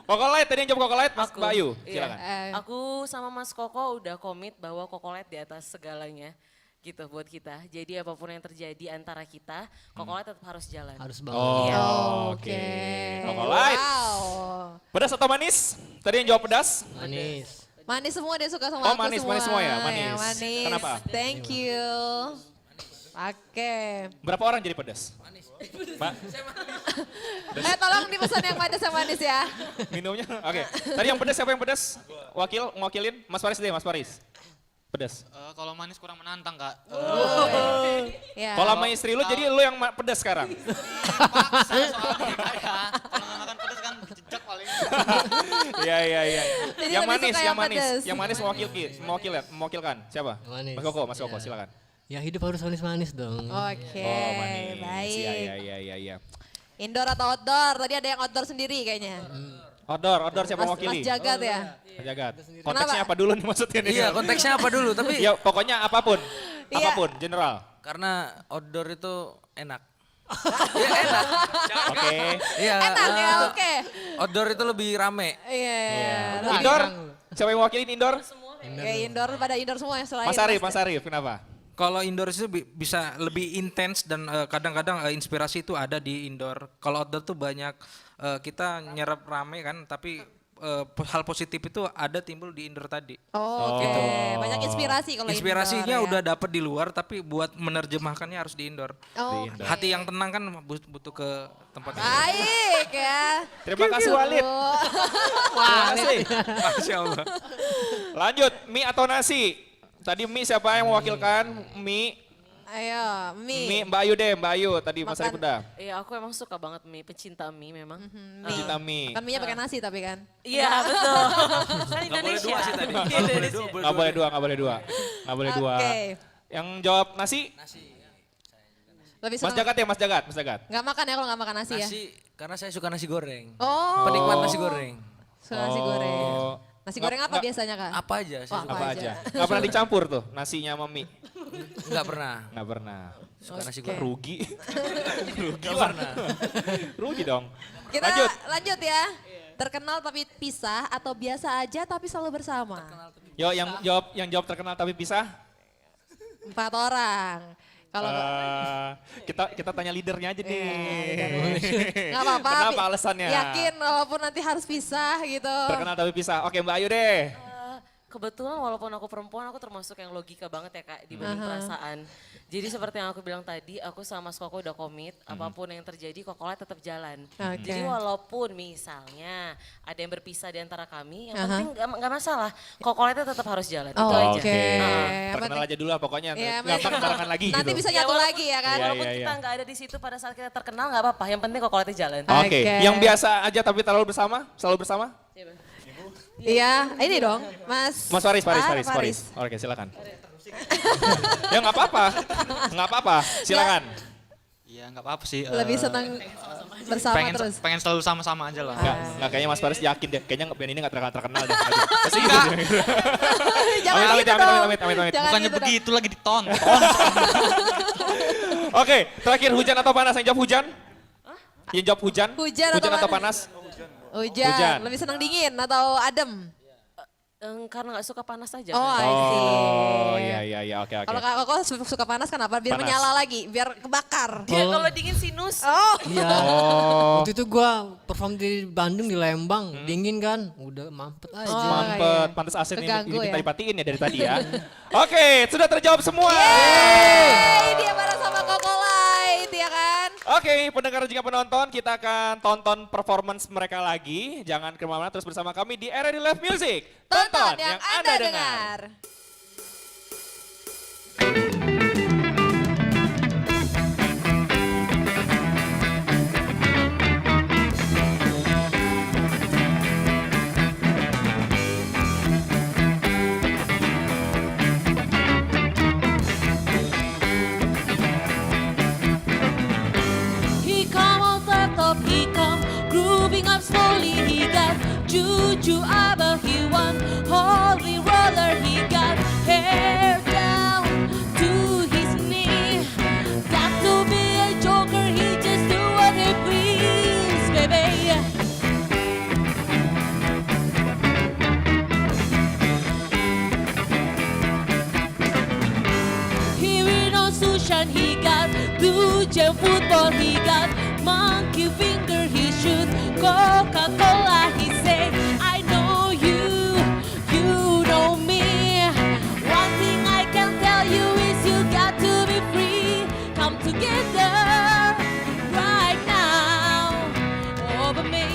Kokolait, tadi yang jawab Kokolait, Mas Bayu, silakan. Aku sama Mas Koko udah komit bahwa Kokolait di atas segalanya gitu buat kita. Jadi apapun yang terjadi antara kita, Kokolait tetap harus jalan. Harus Oh, oke. Kokolait. Wow. Pedas atau manis? Tadi yang jawab pedas? Manis. Manis semua dia suka sama Oh, aku manis, semua. manis semua ya? Ya, Manis. manis. Kenapa? Thank you. Oke. Berapa orang jadi pedas? Mbak? Tolong dipesan yang manis yang manis ya. Minumnya? Oke. Tadi yang pedas siapa yang pedas? Ngewakilin? Mas Faris deh, Mas Faris. Pedas. Kalau manis kurang menantang Kak. Ya. Kalau sama istri lu jadi lu yang pedas sekarang? Paksa soalnya Kak ya. Kalau nggak makan pedas kan dijejak paling. Iya, iya, iya. Jadi Yang lebih manis, suka yang yang manis. pedes. Yang manis mewakilkan. Siapa? Manis. Mas Koko, Iya. silakan. Ya hidup harus manis-manis dong. Oke, Oh, manis. baik. Iya. Indoor atau outdoor? Tadi ada yang outdoor sendiri kayaknya. Outdoor siapa mewakili? Mas Jagat ya? Mas Jagat. Konteksnya apa dulu nih maksudnya nih? Iya, konteksnya apa dulu, tapi Ya pokoknya apapun. Iya. Apapun, general. karena outdoor itu enak. Oke. Iya. Enak ya, oke. Outdoor itu lebih rame. Iya. Indoor? Siapa yang mewakilin indoor? Oke, indoor pada indoor semua yang selain. Mas Arif, kenapa? Kalau indoor itu bisa lebih intens dan kadang-kadang inspirasi itu ada di indoor. Kalau outdoor tuh banyak kita nyerap rame kan, tapi hal positif itu ada timbul di indoor tadi. Oh, oke. Banyak inspirasi kalau Inspirasinya indoor, ya. udah dapet di luar, tapi buat menerjemahkannya harus di indoor. Oh, Di indoor. Hati yang tenang kan butuh ke tempat indoor. baik ya. Terima kasih Walid. Terima kasih. Masya Allah. Lanjut, mie atau nasi? Tadi mie siapa yang mewakilkan? Mie. Ayo, Mie Mbak Ayu deh, Mbak Ayu tadi Mas Arif udah. Iya, aku emang suka banget mie, pecinta mie memang. Cinta mie. Kan mie pakai nasi tapi kan. Iya, betul. Kan Nggak boleh dua sih tadi. Nggak boleh dua. Oke. Yang jawab nasi? Lebih Mas senang. Jagat ya, Mas Jagat. Nggak makan ya kalau nggak makan nasi, ya? Nasi, karena saya suka nasi goreng. Oh. Penikmat nasi goreng. Suka nasi goreng. Nasi goreng apa Nggak- biasanya Kak? Apa aja, saya suka. Apa aja? Nggak pernah dicampur tuh nasinya sama mie? Nggak pernah. Nggak pernah. Suka nasi Oke. goreng. Rugi. Nggak pernah. Rugi dong. Kita lanjut ya. Terkenal tapi pisah atau biasa aja tapi selalu bersama? Yo, yang jawab terkenal tapi pisah. 4 orang. Kalau Kita tanya leadernya aja nih. nggak apa-apa. Kenapa alasannya? Yakin walaupun nanti harus pisah gitu. Terkenal tapi pisah. Oke, Mbak Ayu deh. Kebetulan walaupun aku perempuan, aku termasuk yang logika banget ya Kak dibanding perasaan. Jadi seperti yang aku bilang tadi, aku sama Mas Koko udah komit, apapun yang terjadi Kokola tetap jalan. Oke. Jadi walaupun misalnya ada yang berpisah di antara kami, yang penting nggak masalah, Kokola itu tetap harus jalan. Itu aja. Oke. Terkenal aja dulu lah pokoknya. Iya, Gampang barengan lagi nanti gitu. bisa nyatu lagi ya kan? Walaupun Iya, kita nggak ada di situ pada saat kita terkenal nggak apa-apa, yang penting Kokola itu jalan. Oke, Oke. yang biasa aja tapi selalu bersama? Iya, ini dong Mas. Mas Faris. Oke, silakan. Ya nggak apa-apa, silakan. Iya nggak apa-apa sih. Lebih senang bersama pengen, terus. pengen selalu sama-sama aja lah. Nggak kayaknya Mas Faris yakin deh, kayaknya band ini nggak terkenal deh. Pasti gitu. Jangan Amit, gitu amit, dong. amit. Jangan Bukannya gitu dong. begitu lagi ditonton. Oke, terakhir hujan atau panas? Yang jawab hujan? Yang jawab hujan? Hujan atau panas? Hujan. Hujan. Lebih senang dingin atau adem? Karena nggak suka panas aja. Oh, I see. Oh, iya, oke. Kalau Kak Koko suka panas kenapa? Biar Panas. menyala lagi, biar kebakar. Dia kalau dingin sinus. Oh. Iya. Oh. Waktu itu gua perform di Bandung di Lembang, dingin kan, udah mampet aja. Mampet, pantas AC ini Keganggu minta ya. dipatiin ya dari tadi ya. Oke, sudah terjawab semua. Yeay, dia bareng sama Koko Light ya kan? Oke, pendengar juga penonton, kita akan tonton performance mereka lagi. Jangan kemana-mana, terus bersama kami di RRI Live Music. Tonton yang Anda dengar. He come on the top, he come grooving up slowly. He got juju above, he won holy roller. He got hair down to his knee. Got to be a joker, he just do what he please, baby. Here in on Sushan, he got blue gem football, he got monkey finger, he shoot Coca-Cola, he say, I know you, you know me. One thing I can tell you is you got to be free. Come together right now over me.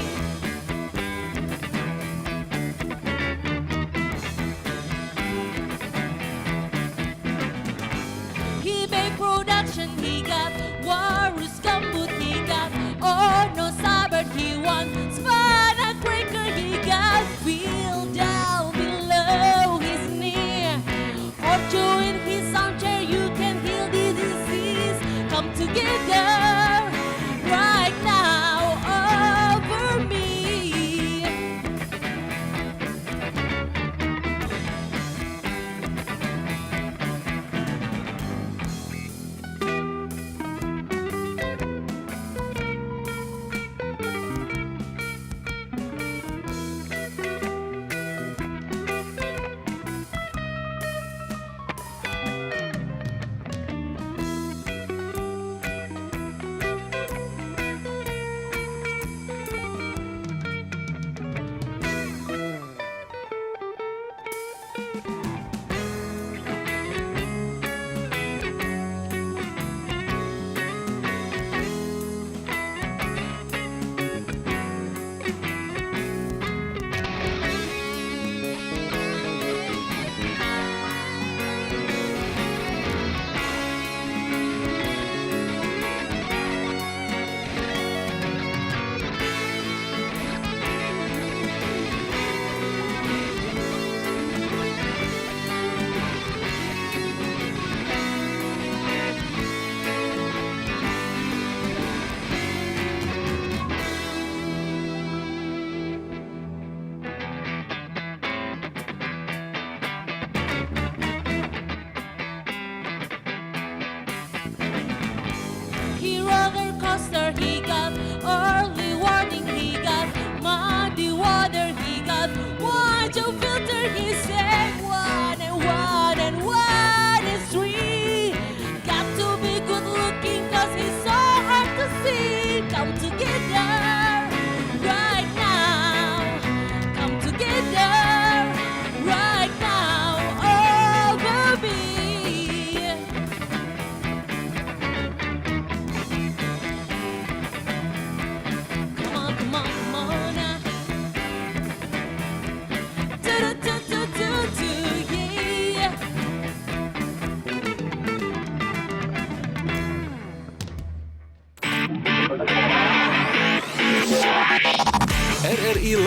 He made production, he got Warus Gambut, he got Oh no Sabert, he won Spanag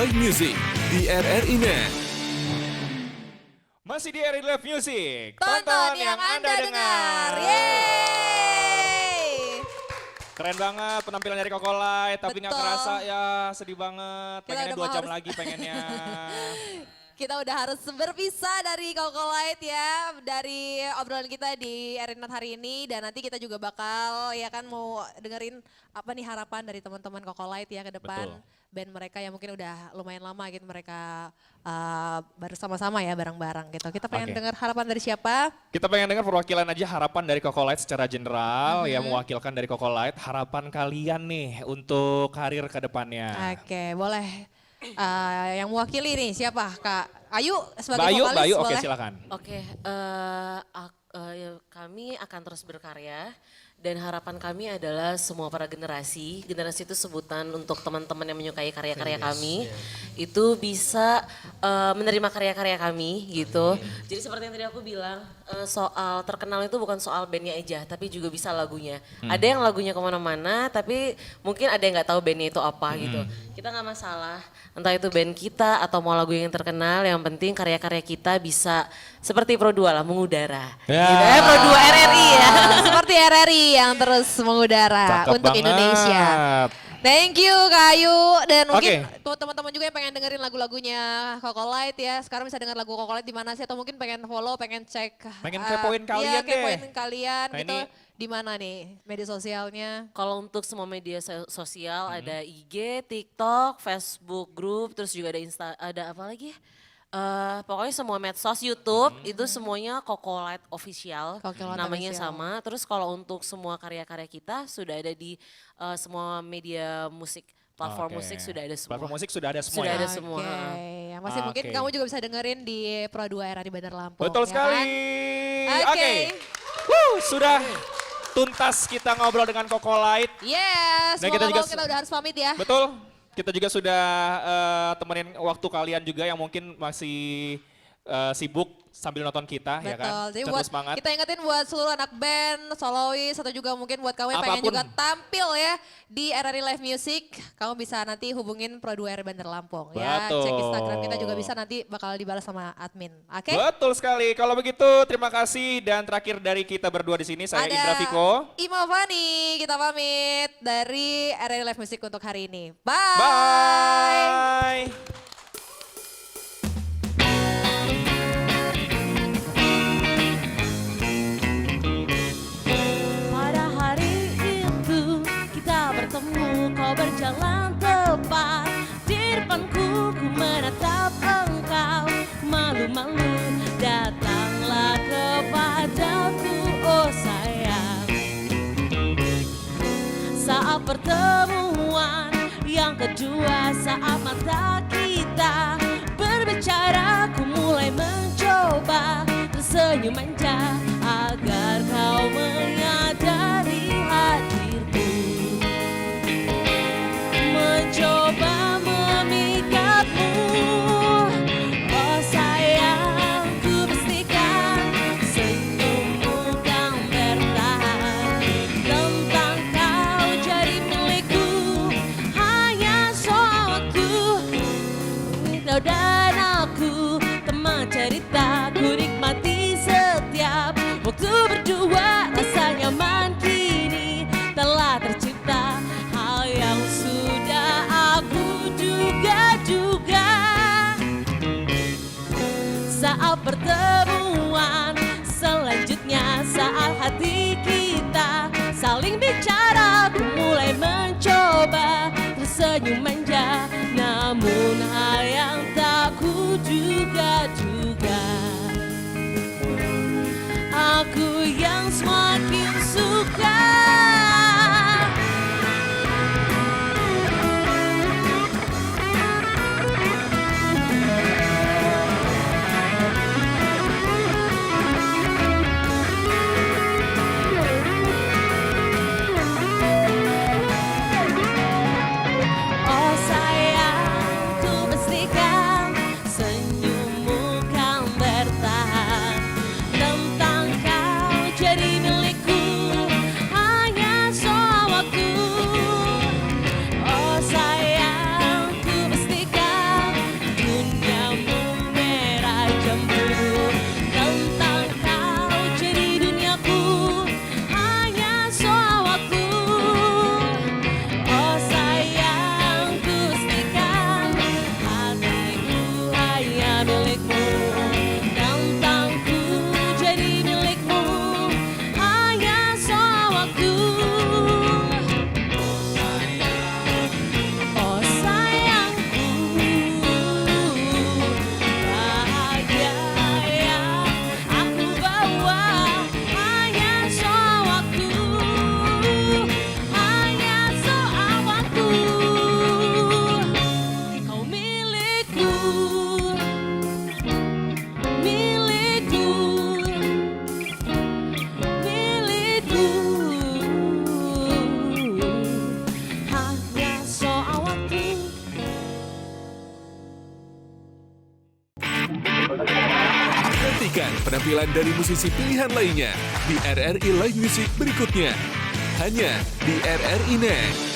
Live Music di RRI Net. Masih di RRI Live Music. Tonton yang Anda dengar. Yeay! Keren banget penampilan dari Koko Light, tapi nggak Betul. kerasa ya, sedih banget. Kita Pengennya udah 2 mau jam harus- lagi pengennya. Kita udah harus berpisah dari Koko Light ya, dari obrolan kita di Arena hari ini, dan nanti kita juga bakal ya kan mau dengerin apa nih harapan dari teman-teman Koko Light ya ke depan. Betul. Band mereka yang mungkin udah lumayan lama gitu mereka bersama-sama ya bareng-bareng gitu. Kita pengen Oke. dengar harapan dari siapa? Kita pengen dengar perwakilan aja harapan dari Koko Light secara general, Mhm. yang mewakilkan dari Koko Light. Harapan kalian nih untuk karir ke depannya. Oke, boleh. Yang mewakili nih siapa Kak? Ayu sebagai Bayu, vokalis Bayu, oke boleh? silakan. Oke, kami akan terus berkarya dan harapan kami adalah semua para generasi itu sebutan untuk teman-teman yang menyukai karya-karya kami, itu bisa menerima karya-karya kami gitu. Jadi seperti yang tadi aku bilang, soal terkenal itu bukan soal bandnya aja, tapi juga bisa lagunya. Ada yang lagunya kemana-mana, tapi mungkin ada yang nggak tahu bandnya itu apa gitu. Kita nggak masalah, entah itu band kita atau mau lagu yang terkenal, yang penting karya-karya kita bisa seperti Pro 2 lah, mengudara. Ya. Gitu. Pro 2 RRI ya. Seperti RRI yang terus mengudara Cakep untuk banget. Indonesia. Thank you Kak Ayu, dan mungkin Oke. tuh teman-teman juga yang pengen dengerin lagu-lagunya Koko Light ya. Sekarang bisa dengar lagu Koko Light di mana sih, atau mungkin pengen follow, pengen cek. Pengen kepoin Iya, kalian kepoin deh. kalian Nah, gitu. ini- Di mana nih media sosialnya? Kalau untuk semua media sosial ada IG, TikTok, Facebook Group, terus juga ada apa lagi? Pokoknya semua medsos, YouTube itu semuanya Koko Light Official, Koko Light namanya Official. sama. Terus kalau untuk semua karya-karya kita sudah ada di semua media musik, platform Oke. musik sudah ada semua. Platform musik sudah ada semua Sudah ya? ada semua. Oke, yang masih mungkin Oke. kamu juga bisa dengerin di Pro 2 RRI Bandar Lampung. Betul ya sekali. kan? Oke. Sudah tuntas kita ngobrol dengan Koko Light. Yes, Dan mau kita nggak juga mau kita udah harus pamit ya. Betul. Kita juga sudah temenin waktu kalian juga yang mungkin masih sibuk sambil nonton kita, ya kan? Betul, jadi Tetap buat semangat. kita ingetin buat seluruh anak band, solois, atau juga mungkin buat kamu yang pengen Apapun. juga tampil ya di RRI Live Music, kamu bisa nanti hubungin Pro 2 RRI Bandar Lampung ya. Betul. Cek Instagram kita juga bisa, nanti bakal dibalas sama admin. Oke? Betul sekali. Kalau begitu terima kasih, dan terakhir dari kita berdua di sini saya Indra Viko. Ima Fani, kita pamit dari RRI Live Music untuk hari ini. Bye. Bye. Pada hari itu kita bertemu, kau berjalan tepat di depanku, ku menatap engkau, malu-malu datanglah kepadaku, oh sayang. Saat pertemuan yang kedua, saat mata kita berbicara, ku mulai mencoba tersenyum manja agar kau menyadari hadirku. Mencoba memikatmu, oh sayang, ku pastikan senyummu kan bertahan. Tentang kau jadi milikku, hanya soal waktu. Kau dan aku teman cerita, ku nikmati setiap waktu berdua. Rasa nyaman kini telah tercipta, hal yang sudah aku duga-duga. Saat pertemuan selanjutnya, saat hati kita saling bicara, ku mulai mencoba tersenyum manja, namun hal yang tak ku duga-duga, aku yang semua penampilan dari musisi pilihan lainnya di RRI Live Music berikutnya. Hanya di RRI Net.